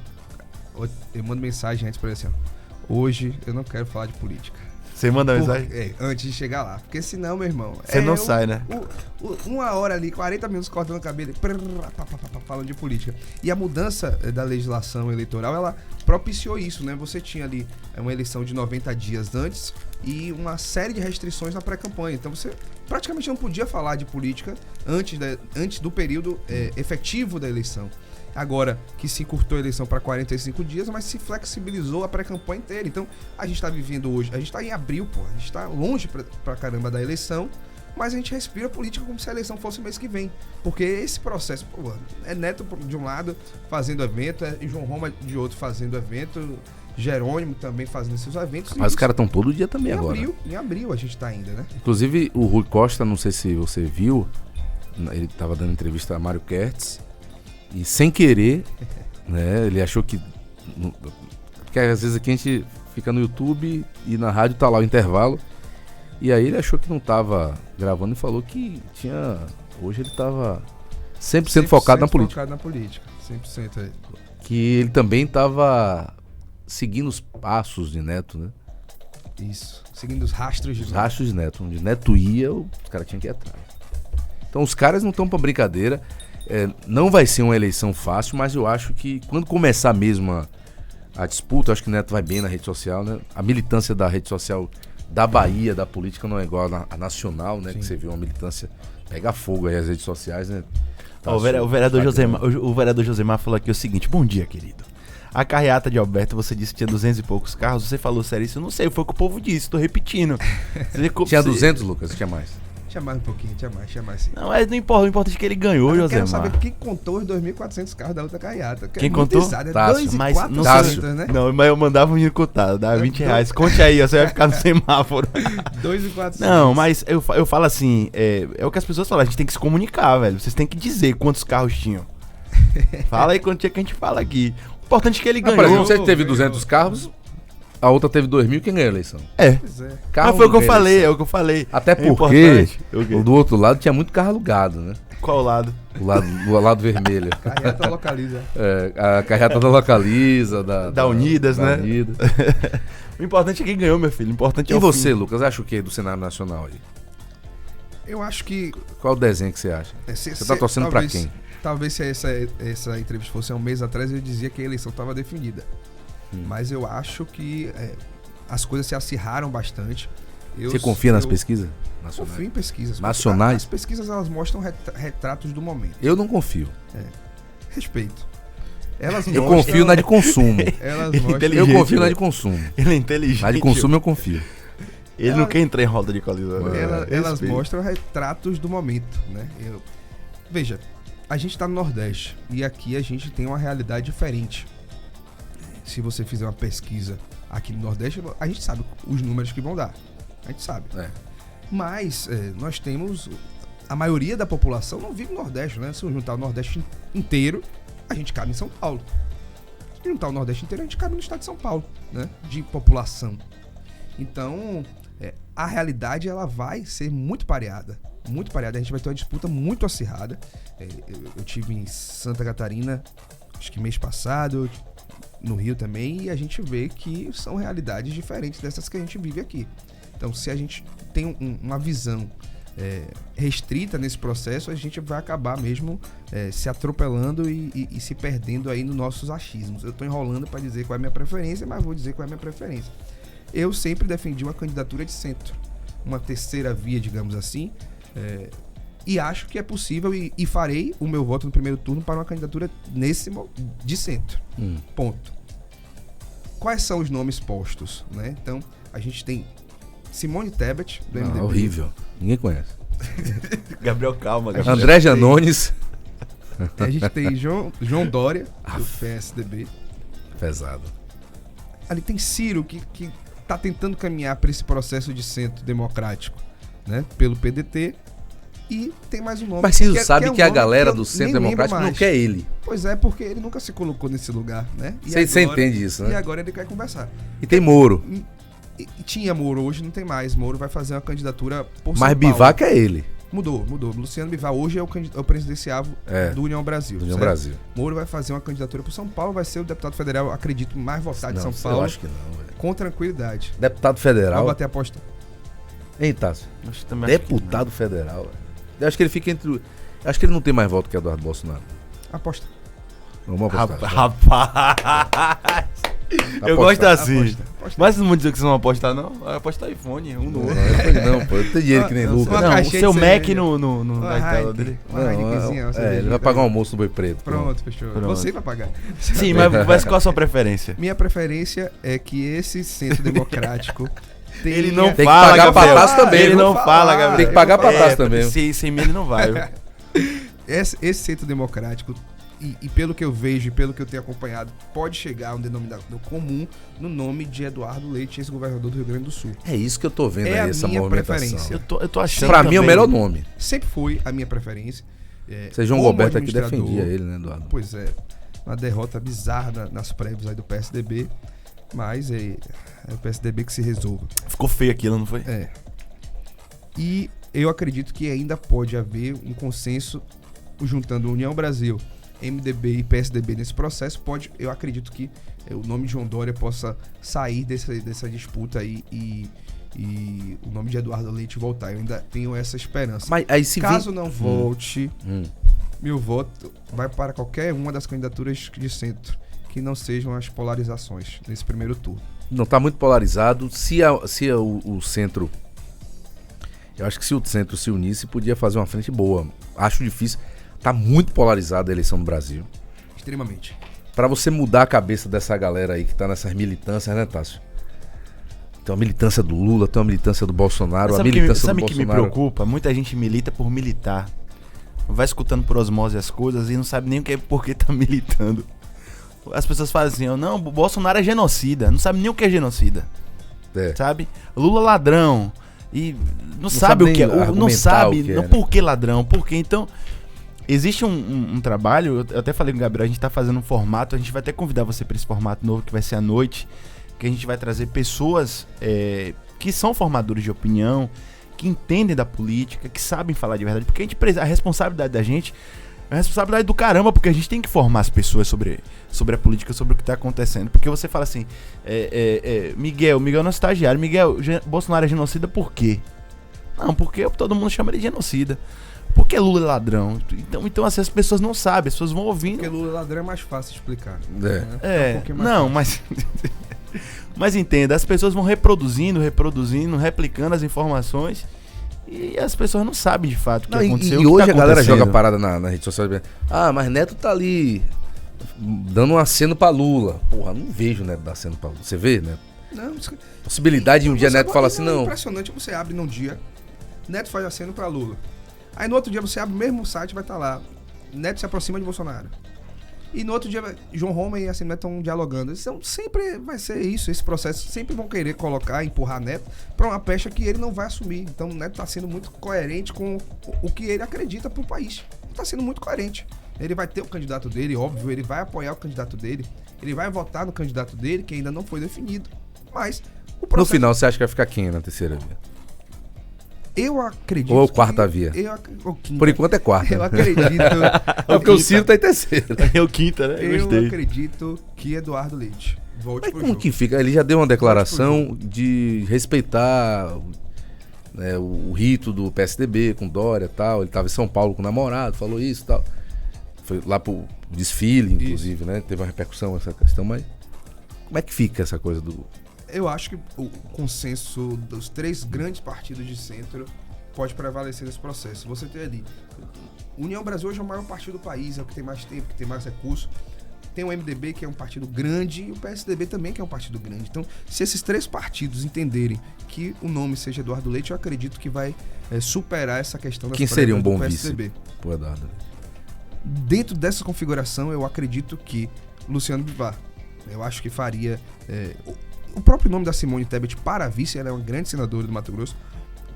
Eu mando mensagem antes pra ele assim, ó. Hoje eu não quero falar de política. Você manda mensagem? Antes de chegar lá. Porque senão, meu irmão. Você não sai, né? Uma hora ali, 40 minutos cortando o cabelo, falando de política. E a mudança da legislação eleitoral, ela propiciou isso, né? Você tinha ali uma eleição de 90 dias antes e uma série de restrições na pré-campanha. Então você praticamente não podia falar de política antes do período efetivo da eleição. Agora que se encurtou a eleição para 45 dias, mas se flexibilizou a pré-campanha inteira. Então, a gente está vivendo hoje, a gente está em abril, pô, a gente está longe pra caramba da eleição, mas a gente respira a política como se a eleição fosse mês que vem. Porque esse processo, pô, é Neto de um lado fazendo evento, é João Roma de outro fazendo evento, Jerônimo também fazendo seus eventos. Mas os caras estão todo dia também agora. Em abril a gente tá ainda, né? Inclusive, o Rui Costa, não sei se você viu, ele tava dando entrevista a Mário Kertz. E sem querer, né, ele achou que... Porque às vezes aqui a gente fica no YouTube e na rádio tá lá o intervalo. E aí ele achou que não tava gravando e falou que tinha... Hoje ele tava 100% focado na política. Focado na política, 100% aí. Que ele também estava seguindo os passos de Neto, né? Isso, seguindo os rastros de Os rastros de Neto. Onde Neto ia, os caras tinham que ir atrás. Então os caras não estão pra brincadeira. Não vai ser uma eleição fácil, mas eu acho que quando começar mesmo a disputa, eu acho que Neto vai bem na rede social, né? A militância da rede social da Bahia, da política, não é igual a nacional, né? Sim. Que você viu uma militância pega fogo aí as redes sociais, né? Tá Ó, o vereador Instagram. Josemar falou aqui o seguinte: bom dia, querido. A carreata de Alberto, você disse que tinha 200 e poucos carros. Você falou sério isso? Eu não sei, foi o que o povo disse, tô repetindo. Tinha 200, Lucas? Tinha mais. Tinha mais um pouquinho, tinha mais sim. Não, mas não importa, o importante é que ele ganhou, Mas eu quero Josemar. saber quem contou os 2.400 carros da outra carreata. Quem contou? Tássio. Mas não Tássio. né? Não, mas eu mandava o menino contar, dá 20 reais. Conte aí, ó, você vai ficar no semáforo. 2.400. Não, mas eu falo assim, é o que as pessoas falam, a gente tem que se comunicar, velho. Vocês têm que dizer quantos carros tinham. Fala aí quanto é que a gente fala aqui. O importante é que ele Mas, ganhou. por exemplo, você teve 200 carros, a outra teve 2.000, quem ganhou a eleição? Pois é. Carro Mas foi o que eu ganha falei, eleição. é o que eu falei. Até É porque importante. O quê? o do outro lado tinha muito carro alugado, né? Qual lado? O lado vermelho. Carreata localiza. A carreata da Localiza, Da Unidas, da né? Unidas. O importante é quem ganhou, meu filho. O importante é E o você, fim. Lucas, acha o que do cenário nacional aí? Eu acho que... Qual o desenho que você acha? Você tá torcendo pra quem? Talvez se essa entrevista fosse há um mês atrás, eu dizia que a eleição estava definida. Mas eu acho que as coisas se acirraram bastante. Você confia nas pesquisas nacionais? Confio em pesquisas. Nacionais? As pesquisas, elas mostram retratos do momento. Eu não confio. Respeito. Elas Eu mostram- confio na de consumo. Elas Ele mostram... inteligente, Eu confio na né? de consumo. Ele é inteligente. Na de consumo eu confio. Ele não quer entrar em roda de colisão. Elas Respeito. mostram retratos do momento, né? Veja, a gente tá no Nordeste e aqui a gente tem uma realidade diferente. Se você fizer uma pesquisa aqui no Nordeste, a gente sabe os números que vão dar. A gente sabe. Mas nós temos... A maioria da população não vive no Nordeste, né? Se eu juntar o Nordeste inteiro, a gente cabe em São Paulo. Se juntar o Nordeste inteiro, a gente cabe no estado de São Paulo, né? De população. Então, a realidade ela vai ser muito pareada. Muito pareada. A gente vai ter uma disputa muito acirrada. Eu tive em Santa Catarina, acho que mês passado, no Rio também, e a gente vê que são realidades diferentes dessas que a gente vive aqui. Então, se a gente tem uma visão restrita nesse processo, a gente vai acabar mesmo se atropelando e se perdendo aí nos nossos achismos. Eu tô enrolando para dizer qual é a minha preferência, mas vou dizer qual é a minha preferência. Eu sempre defendi uma candidatura de centro, uma terceira via, digamos assim, e acho que é possível e farei o meu voto no primeiro turno para uma candidatura de centro. Ponto. Quais são os nomes postos, né? Então, a gente tem Simone Tebet, do MDB. Horrível. Ninguém conhece. Gabriel, calma, Gabriel. André Janones. A gente tem João Dória, do PSDB. Pesado. Ali tem Ciro, que tá tentando caminhar para esse processo de centro democrático, né? Pelo PDT. E tem mais um nome. Mas Ciro sabe um que a nome galera eu do Centro nem lembro Democrático não mais. quer ele. Pois é, porque ele nunca se colocou nesse lugar, né? E Você agora- entende isso, né? E agora ele quer conversar. E tem Moro. E tinha Moro, hoje não tem mais. Moro vai fazer uma candidatura por São Mas Paulo. Bivac é ele. Mudou. Luciano Bivar hoje é o presidenciável do União Brasil. Do União certo? Brasil. Moro vai fazer uma candidatura por São Paulo, vai ser o deputado federal, acredito, mais votado de São Eu Paulo. acho que não, velho. Com tranquilidade. Deputado Vai federal. bater a aposta. Hein, Tássio? Acho também acho que Deputado federal. Velho. Eu acho que ele fica entre. Acho que ele não tem mais voto que Eduardo Bolsonaro. Aposta. Vamos não. apostar. Rapaz. Eu gosto assim. Aposta. Mas não vão dizer que vocês vão apostar, não? Vai apostar iPhone, um no outro. Não, pô. Eu tenho dinheiro que nem Não, Lucas. uma Não, o caixinha seu de Mac cerveja. no Uma na tela Heineken, dele. uma Heinekenzinha, uma ele cervejinha. vai pagar um almoço no Boi Preto. Pronto, fechou. Pronto. Você vai pagar. Sim, mas qual a sua preferência? Minha preferência é que esse centro democrático tenha... Ele não Tem que fala, pagar pra Gabriel. Tasso também, Ele viu? não Vou fala, falar. Gabriel. Tem que pagar pra Tasso também. Sem mim ele não vai. Viu? Esse centro democrático, e pelo que eu vejo e pelo que eu tenho acompanhado, pode chegar a um denominador comum no nome de Eduardo Leite, ex-governador do Rio Grande do Sul. É isso que eu tô vendo É aí, a essa minha movimentação. preferência. Eu tô achando Pra mim é o também. melhor nome. Sempre foi a minha preferência. Você João Como Roberto aqui administrador, defendia ele, né, Eduardo? Pois é, uma derrota bizarra nas prévias aí do PSDB, mas é o PSDB que se resolva. Ficou feio aquilo, não foi? E eu acredito que ainda pode haver um consenso juntando União Brasil, MDB e PSDB nesse processo, eu acredito que o nome de João Dória possa sair dessa disputa aí e o nome de Eduardo Leite voltar. Eu ainda tenho essa esperança. Mas aí se Caso não volte, meu voto vai para qualquer uma das candidaturas de centro, que não sejam as polarizações nesse primeiro turno. Não, tá muito polarizado. O centro... Eu acho que se o centro se unisse, podia fazer uma frente boa. Acho difícil. Tá muito polarizada a eleição no Brasil. Extremamente. Pra você mudar a cabeça dessa galera aí que tá nessas militâncias, né, Tássio? Tem uma militância do Lula, tem uma militância do Bolsonaro, a militância sabe do que me Bolsonaro... preocupa? Muita gente milita por militar. Vai escutando por osmose as coisas e não sabe nem por que tá militando. As pessoas fazem assim, não, o Bolsonaro é genocida. Não sabe nem o que é genocida. É. Sabe? Lula ladrão. E não sabe o que é. Não sabe. Não, por que ladrão? Por quê? Então, existe um trabalho. Eu até falei com o Gabriel, a gente tá fazendo um formato. A gente vai até convidar você para esse formato novo que vai ser à noite. Que a gente vai trazer pessoas que são formadores de opinião, que entendem da política, que sabem falar de verdade. Porque a responsabilidade da gente é a responsabilidade do caramba, porque a gente tem que formar as pessoas sobre a política, sobre o que tá acontecendo. Porque você fala assim, Miguel é nosso estagiário, Bolsonaro é genocida por quê? Não, porque todo mundo chama ele de genocida. Porque Lula é ladrão. Então assim, as pessoas não sabem, as pessoas vão ouvindo. Porque Lula é ladrão é mais fácil de explicar. Mas entenda, as pessoas vão reproduzindo, replicando as informações e as pessoas não sabem de fato o que aconteceu. E hoje a galera joga parada na rede social. Mas Neto tá ali dando um aceno pra Lula. Porra, não vejo Neto dar aceno pra Lula. Você vê, Neto? Não, possibilidade de um dia Neto falar assim, não. É impressionante, você abre num dia, Neto faz aceno pra Lula. Aí no outro dia você abre o mesmo site, vai estar lá, Neto se aproxima de Bolsonaro. E no outro dia, João Roma e assim, Neto estão dialogando. Então, sempre vai ser isso, esse processo. Sempre vão querer empurrar Neto para uma pecha que ele não vai assumir. Então, o Neto está sendo muito coerente com o que ele acredita para o país. Está sendo muito coerente. Ele vai ter o candidato dele, óbvio, ele vai apoiar o candidato dele. Ele vai votar no candidato dele, que ainda não foi definido. Mas, o processo... No final, você acha que vai ficar quem na terceira via? Eu acredito. Ou quarta via? Por enquanto é quarta. Eu acredito. É porque o Ciro tá em terceiro. É o quinta, né? Eu acredito que Eduardo Leite volte Mas pro como jogo. que fica? Ele já deu uma declaração de respeitar, né, o rito do PSDB com Dória e tal. Ele tava em São Paulo com o namorado, falou isso e tal. Foi lá pro desfile, inclusive, né? Teve uma repercussão essa questão, mas como é que fica essa coisa do... Eu acho que o consenso dos três grandes partidos de centro pode prevalecer nesse processo. Você tem ali, União Brasil hoje é o maior partido do país, é o que tem mais tempo, que tem mais recursos. Tem o MDB, que é um partido grande, e o PSDB também, que é um partido grande. Então, se esses três partidos entenderem que o nome seja Eduardo Leite, eu acredito que vai superar essa questão das Quem seria um bom PSDB. vice pro Eduardo Leite? Dentro dessa configuração, eu acredito que Luciano Bivar. Eu acho que faria... O próprio nome da Simone Tebet para vice, ela é uma grande senadora do Mato Grosso,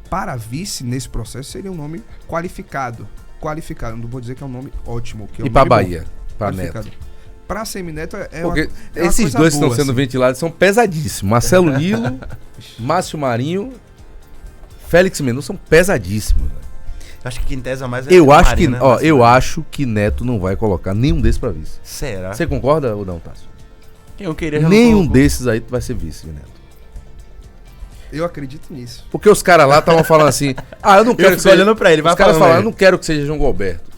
para vice nesse processo seria um nome qualificado. Não vou dizer que é um nome ótimo. Que é um E para nome Bahia? Para qualificado. Neto? Para Semineto é Porque uma esses coisa dois que boa, estão sendo assim. ventilados são pesadíssimos. Marcelo Nilo, Márcio Marinho, Félix Mendonça são pesadíssimos. Né? Acho que quem tesa mais Eu acho Marina, que, eu acho que Neto não vai colocar nenhum desses para vice. Será? Você concorda ou não, Tássio? Eu queria já Nenhum não desses aí vai ser vice, Neto. Eu acredito nisso. Porque os caras lá estavam falando assim, eu não quero que fico seja... olhando pra ele, vai Os caras falando falaram, aí. eu não quero que seja João Galberto.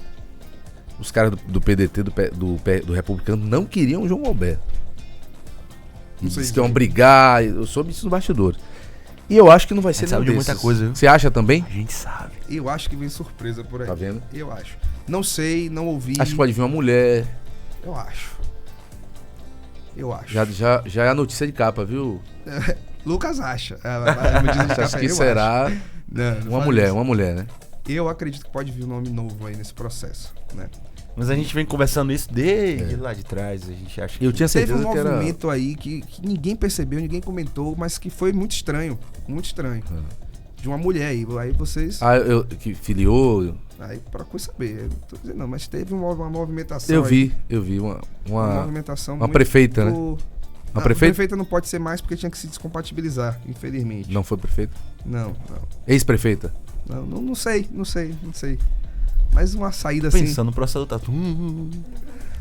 Os caras do PDT, do Republicano, não queriam João Galberto. E Não sei disse que iam dizer. brigar, eu soube isso no bastidor. E eu acho que não vai ser sabe nenhum de desses. muita coisa, viu? Você acha também? A gente sabe. Eu acho que vem surpresa por aí. Tá vendo? Eu acho. Não sei, não ouvi. Acho que pode vir uma mulher. Eu acho. Já é a notícia de capa, viu? Lucas acha. Acho que será uma mulher, né? Eu acredito que pode vir um nome novo aí nesse processo, né? Mas a gente vem conversando isso desde lá de trás. A gente acha que... Eu tinha Teve certeza um que era... movimento aí que ninguém percebeu, ninguém comentou, mas que foi muito estranho. Muito estranho. De uma mulher aí. Aí vocês... que filiou... Aí procure saber. Eu não tô dizendo não, mas teve uma movimentação Eu aí. vi uma movimentação uma muito... prefeita, né? A prefeita? prefeita não pode ser mais porque tinha que se descompatibilizar, infelizmente. Não foi prefeita? Não. Ex-prefeita? Não sei. Mas uma saída assim... Pensando no processador tá...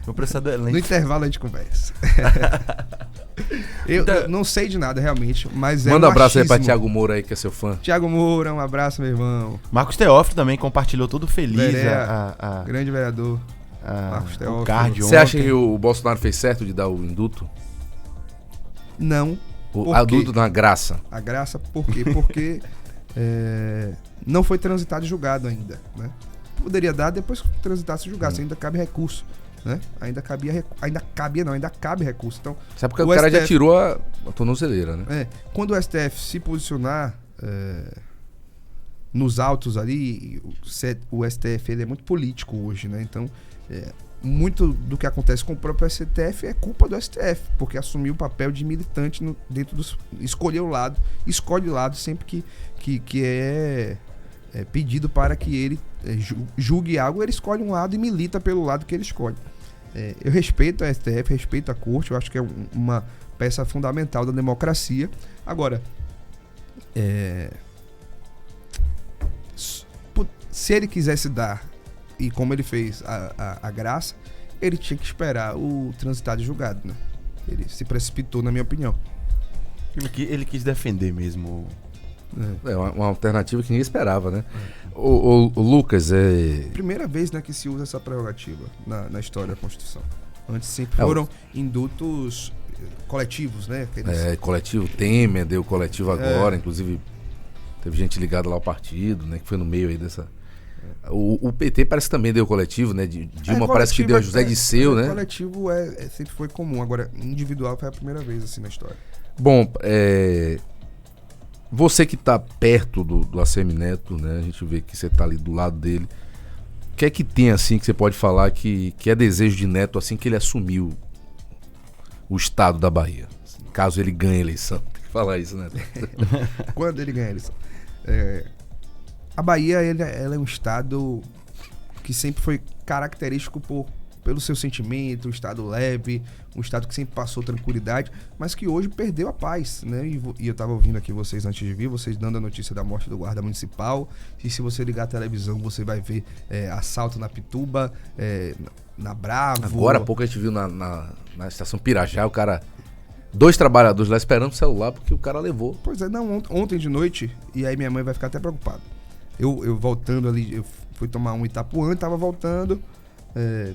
O processador é lento. No intervalo a gente conversa. Eu não sei de nada, realmente, mas Manda um abraço aí pra achismo. Thiago Moura aí, que é seu fã. Thiago Moura, um abraço, meu irmão. Marcos Teófilo também compartilhou todo feliz Verea, grande vereador. Marcos o Teófilo. card Você acha ontem. que o Bolsonaro fez certo de dar o induto? Não. O Por adulto quê? na graça. A graça, por quê? Porque não foi transitado e julgado ainda, né? Poderia dar depois que transitasse e julgasse, ainda cabe recurso, né? Ainda cabe recurso. Então, Sabe porque o O cara já STF tirou a tornozeleira, né? quando o STF se posicionar nos autos ali, o STF ele é muito político hoje, né? Então, muito do que acontece com o próprio STF é culpa do STF, porque assumiu o papel de militante dentro dos... escolhe o lado sempre que é pedido para que ele julgue algo, ele escolhe um lado e milita pelo lado que ele escolhe. Eu respeito a STF, respeito a corte, eu acho que é uma peça fundamental da democracia. Agora, se ele quisesse dar, e como ele fez a graça, ele tinha que esperar o transitado e julgado, né? Ele se precipitou, na minha opinião. Ele quis defender mesmo. É uma alternativa que ninguém esperava, né? O Lucas, Primeira vez, né, que se usa essa prerrogativa na história da Constituição. Antes sempre foram indutos coletivos, né? coletivo Temer, deu coletivo agora, inclusive teve gente ligada lá ao partido, né? Que foi no meio aí dessa... O PT parece que também deu coletivo, né? Dilma parece que deu a José Disseu, né? Coletivo sempre foi comum, agora individual foi a primeira vez assim na história. Bom, você que tá perto do ACM Neto, né? A gente vê que você tá ali do lado dele. O que é que tem, assim, que você pode falar que é desejo de Neto, assim que ele assumiu o estado da Bahia? Caso ele ganhe a eleição. Tem que falar isso, né? Quando ele ganha a eleição. A Bahia, ela é um estado que sempre foi característico pelo seu sentimento, um estado leve, um estado que sempre passou tranquilidade, mas que hoje perdeu a paz, né? E eu tava ouvindo aqui vocês antes de vir, vocês dando a notícia da morte do guarda municipal, e se você ligar a televisão, você vai ver assalto na Pituba, na Bravo. Agora há pouco a gente viu na estação Pirajá, o cara... 2 trabalhadores lá esperando o celular porque o cara levou. Pois é, não, ontem de noite, e aí minha mãe vai ficar até preocupada. Eu voltando ali, eu fui tomar um Itapuã, tava voltando,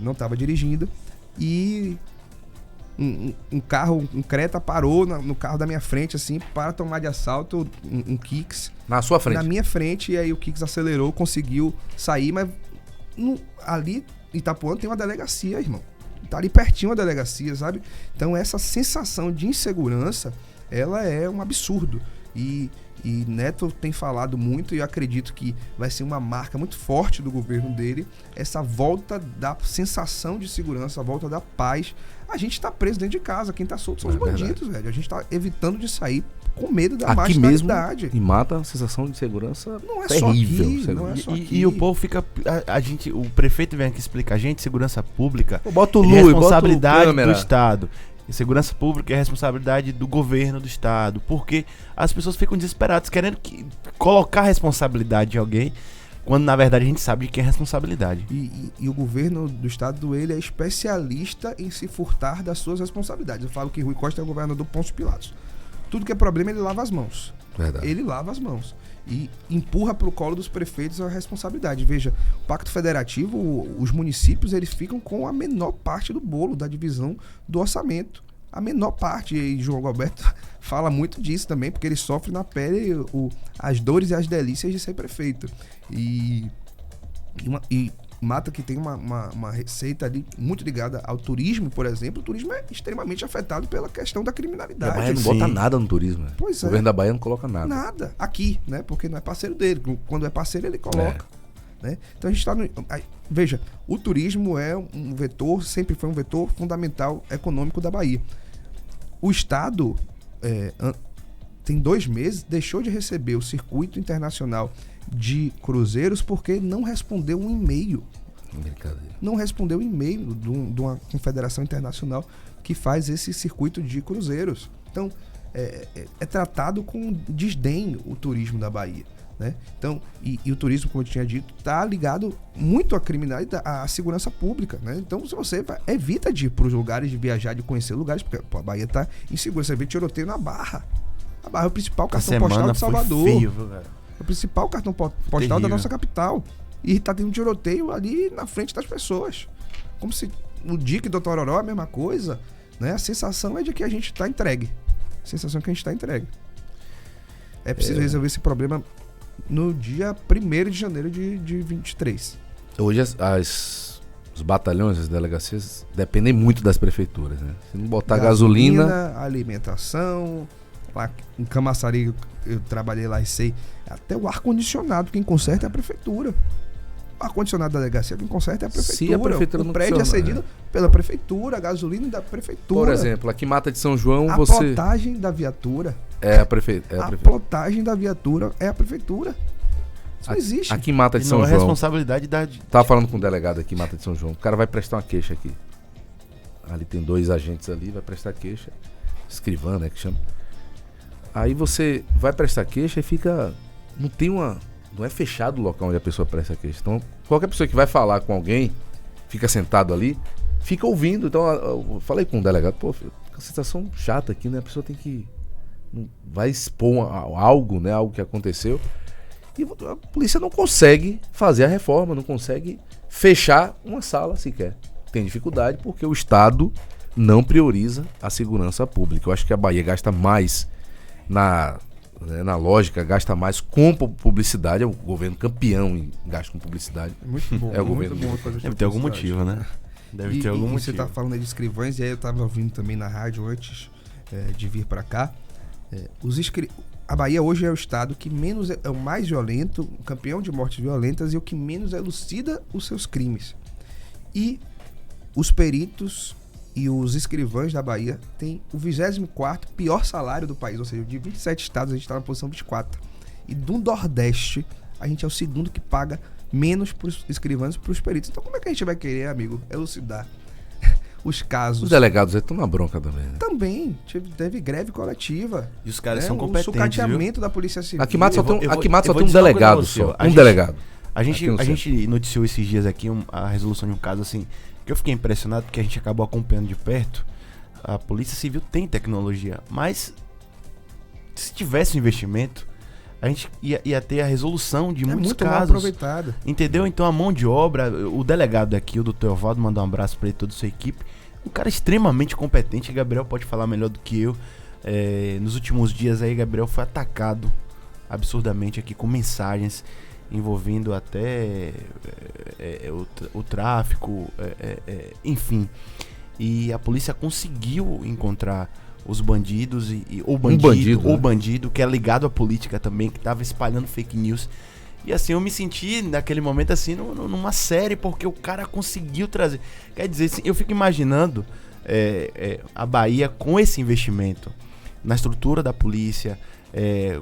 não tava dirigindo, e um carro, um Creta parou no carro da minha frente, assim, para tomar de assalto um Kicks. Na sua frente? Na minha frente, e aí o Kicks acelerou, conseguiu sair, mas ali em Itapuã tem uma delegacia, irmão. Tá ali pertinho a delegacia, sabe? Então essa sensação de insegurança, ela é um absurdo. E Neto tem falado muito, e eu acredito que vai ser uma marca muito forte do governo dele, essa volta da sensação de segurança, a volta da paz. A gente tá preso dentro de casa, quem tá solto são os bandidos, velho. A gente tá evitando de sair com medo da aqui mesmo, marginalidade. e mata a sensação de segurança Não é terrível. só aqui, não é só aqui. E o povo fica... o prefeito vem aqui explicar, gente, segurança pública Bota o é Lu, responsabilidade bota o câmera. do Estado. E segurança pública é responsabilidade do governo do Estado. Porque as pessoas ficam desesperadas, querendo colocar a responsabilidade de alguém, quando na verdade a gente sabe de quem é a responsabilidade. E o governo do estado, ele é especialista em se furtar das suas responsabilidades. Eu falo que Rui Costa é o governador Pôncio Pilatos. Tudo que é problema, ele lava as mãos. Verdade. Ele lava as mãos. E empurra para o colo dos prefeitos a responsabilidade. Veja, o Pacto Federativo, os municípios, eles ficam com a menor parte do bolo da divisão do orçamento. A menor parte, e João Roberto fala muito disso também, porque ele sofre na pele as dores e as delícias de ser prefeito. E Mata, que tem uma receita ali muito ligada ao turismo, por exemplo. O turismo é extremamente afetado pela questão da criminalidade. A Bahia não Sim. bota nada no turismo. Né? Pois O governo da Bahia não coloca nada. Nada. Aqui, né? Porque não é parceiro dele. Quando é parceiro, ele coloca. Né? Então a gente está veja, o turismo é um vetor, sempre foi um vetor fundamental econômico da Bahia. O Estado, tem 2 meses, deixou de receber o circuito internacional de cruzeiros porque não respondeu um e-mail. Brincadeira. Não respondeu um e-mail de uma confederação internacional que faz esse circuito de cruzeiros. Então, é tratado com desdém o turismo da Bahia. né? Então, e o turismo, como eu tinha dito, está ligado muito à criminalidade, à segurança pública, né? Então, se você evita de ir para os lugares, de viajar, de conhecer lugares, porque a Bahia está insegura. Você vê tiroteio na Barra. A Barra é o principal cartão postal de Salvador. Feio, viu, cara? É o principal cartão postal Terrível. da nossa capital. E tá tendo tiroteio ali na frente das pessoas. Como se o Dique do Tororó é a mesma coisa, né? A sensação é de que a gente tá entregue. A sensação é que a gente tá entregue. É preciso resolver esse problema no dia 1º de janeiro de 23. Hoje os batalhões, as delegacias, dependem muito das prefeituras, né? Se não botar gasolina... Alimentação... Lá em Camaçari, eu trabalhei lá e sei, até o ar-condicionado quem conserta é a prefeitura. O ar-condicionado da delegacia quem conserta é a prefeitura. Se a prefeitura o não prédio é funciona, cedido pela prefeitura, a gasolina da prefeitura. Por exemplo, aqui em Mata de São João, a você... plotagem da viatura. É a prefeitura. A plotagem da viatura é a prefeitura. Isso não existe. Aqui em Mata de E São não é João... responsabilidade da... Tava falando com um delegado aqui em Mata de São João. O cara vai prestar uma queixa aqui. Ali tem 2 agentes ali, vai prestar queixa. Escrivã, né, que chama. Aí você vai prestar queixa e fica... Não é fechado o local onde a pessoa presta queixa. Então, qualquer pessoa que vai falar com alguém, fica sentado ali, fica ouvindo. Então, eu falei com um delegado, pô, filho, uma situação chata aqui, né? A pessoa tem que... vai expor algo, né? Algo que aconteceu. E a polícia não consegue fazer a reforma, não consegue fechar uma sala sequer. Tem dificuldade porque o Estado não prioriza a segurança pública. Eu acho que a Bahia gasta mais na lógica, gasta mais com publicidade. É o governo campeão em gasto com publicidade. Muito bom. É o governo. Muito bom fazer Deve ter algum motivo, né? Deve ter algum motivo. Você tá falando aí de escrivães, e aí eu tava ouvindo também na rádio antes de vir para cá. A Bahia hoje é o estado que menos é o mais violento, o campeão de mortes violentas e o que menos elucida os seus crimes. E os peritos e os escrivães da Bahia têm o 24º pior salário do país, ou seja, de 27 estados a gente está na posição 24. E do Nordeste, a gente é o segundo que paga menos para os escrivães e para os peritos. Então como é que a gente vai querer, amigo, elucidar os casos? Os delegados estão na bronca também, né? Também, teve greve coletiva. E os caras né? são competentes, O sucateamento da Polícia Civil. Aqui em Mato só tem eu um vou dizer uma delegado coisa pra só. você, Delegado. A gente noticiou esses dias aqui a resolução de um caso assim, que eu fiquei impressionado porque a gente acabou acompanhando de perto. A Polícia Civil tem tecnologia, mas se tivesse um investimento, a gente ia ter a resolução de muitos muito mal casos. aproveitada. Entendeu? Então a mão de obra, o delegado aqui, o Dr. Evaldo, mandar um abraço para ele e toda a sua equipe. Um cara extremamente competente, Gabriel pode falar melhor do que eu. Nos últimos dias aí, Gabriel foi atacado absurdamente aqui com mensagens envolvendo até o tráfico, enfim. E a polícia conseguiu encontrar os bandidos o bandido que é ligado à política também, que estava espalhando fake news. E assim, eu me senti naquele momento assim numa série, porque o cara conseguiu trazer. Quer dizer, assim, eu fico imaginando a Bahia com esse investimento na estrutura da polícia,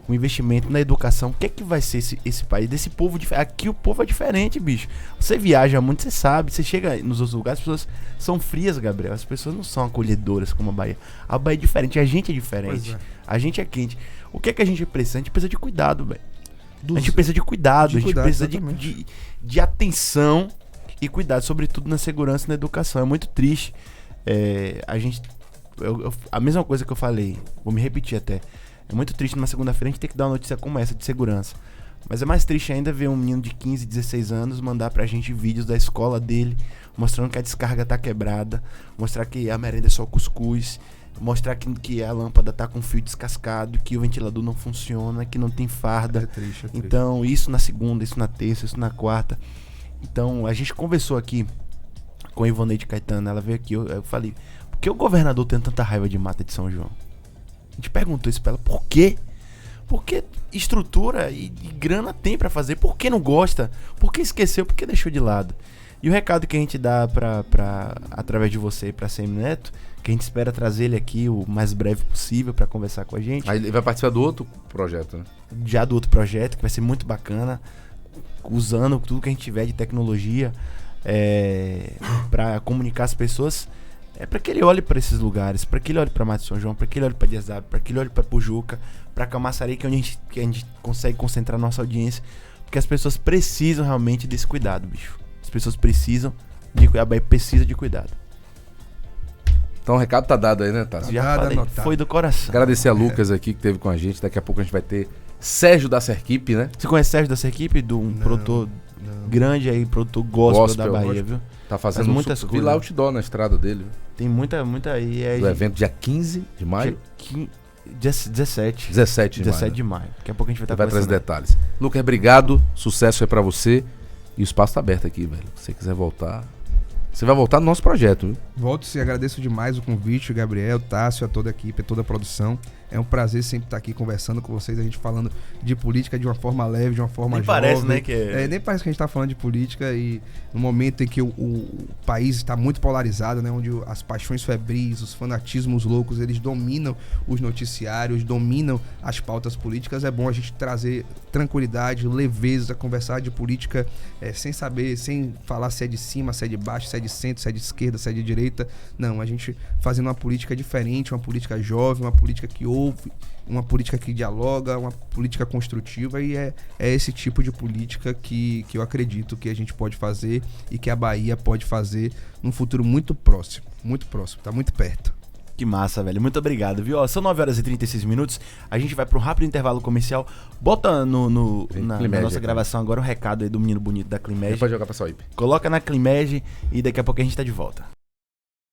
com investimento na educação. O que é que vai ser esse país, desse povo diferente? Aqui o povo é diferente, bicho. Você viaja muito, você sabe. Você chega nos outros lugares, as pessoas são frias, Gabriel. As pessoas não são acolhedoras como a Bahia. A Bahia é diferente, a gente é diferente. A gente é quente. O que é que a gente precisa? A gente precisa de cuidado, velho. A gente precisa de cuidado, a gente precisa de atenção e cuidado, sobretudo na segurança e na educação. É muito triste. A mesma coisa que eu falei, vou me repetir até. É muito triste numa segunda-feira a gente ter que dar uma notícia como essa de segurança. Mas é mais triste ainda ver um menino de 15, 16 anos mandar pra gente vídeos da escola dele, mostrando que a descarga tá quebrada, mostrar que a merenda é só cuscuz, mostrar que a lâmpada tá com fio descascado, que o ventilador não funciona, que não tem farda. É triste. Então, isso na segunda, isso na terça, isso na quarta. Então, a gente conversou aqui com a Ivoneide Caetano, ela veio aqui, eu falei, por que o governador tem tanta raiva de Mata de São João? A gente perguntou isso pra ela, por quê? Porque estrutura e grana tem pra fazer, por que não gosta? Por que esqueceu? Por que deixou de lado? E o recado que a gente dá através de você pra CM Neto, que a gente espera trazer ele aqui o mais breve possível pra conversar com a gente. Aí ele vai participar do outro projeto, né? Já do outro projeto, que vai ser muito bacana, usando tudo que a gente tiver de tecnologia pra comunicar as pessoas. é para que ele olhe para esses lugares, para que ele olhe para Mato São João, para que ele olhe para Diazap, para que ele olhe para Pujuca, para Camaçari, que é onde a gente consegue concentrar nossa audiência, porque as pessoas precisam realmente desse cuidado, bicho. As pessoas precisam a Bahia precisa de cuidado. Então o recado tá dado aí, né, Tássio? Já falei, anotado. foi do coração. Agradecer a Lucas aqui que esteve com a gente. Daqui a pouco a gente vai ter Sérgio da Serquipe, né? Você conhece Sérgio da Serquipe? Um produtor grande aí, produtor gospel da Bahia, viu? Tá fazendo Faz muitas Vi coisas. lá outdoor na estrada dele. Viu? Tem muita aí. É Do evento dia 15 de maio. Dia 17. 17 de 17 maio. de maio. Daqui a pouco a gente vai Você estar vai trazer detalhes. Lucas, obrigado. Sucesso aí pra você. E o espaço tá aberto aqui, velho. Se você quiser voltar... Você vai voltar no nosso projeto, viu? Volto e agradeço demais o convite, o Gabriel, Tássio, a toda a equipe, a toda a produção. É um prazer sempre estar aqui conversando com vocês, a gente falando de política de uma forma leve, de uma forma Nem jovem. parece, né, que é... Nem parece que a gente está falando de política e no momento em que o país está muito polarizado, né, onde as paixões febris, os fanatismos loucos, eles dominam os noticiários, dominam as pautas políticas, é bom a gente trazer tranquilidade, leveza, conversar de política sem saber, sem falar se é de cima, se é de baixo, se é de centro, se é de esquerda, se é de direita. Não, a gente fazendo uma política diferente, uma política jovem, uma política que ouve, uma política que dialoga, uma política construtiva, e é esse tipo de política que eu acredito que a gente pode fazer e que a Bahia pode fazer num futuro muito próximo, tá muito perto. Que massa, velho. Muito obrigado, viu? Ó, são 9h36. A gente vai para um rápido intervalo comercial. Bota na nossa gravação agora o recado aí do menino bonito da Climed. Pode jogar pra Sauípe. Coloca na Climed e daqui a pouco a gente tá de volta.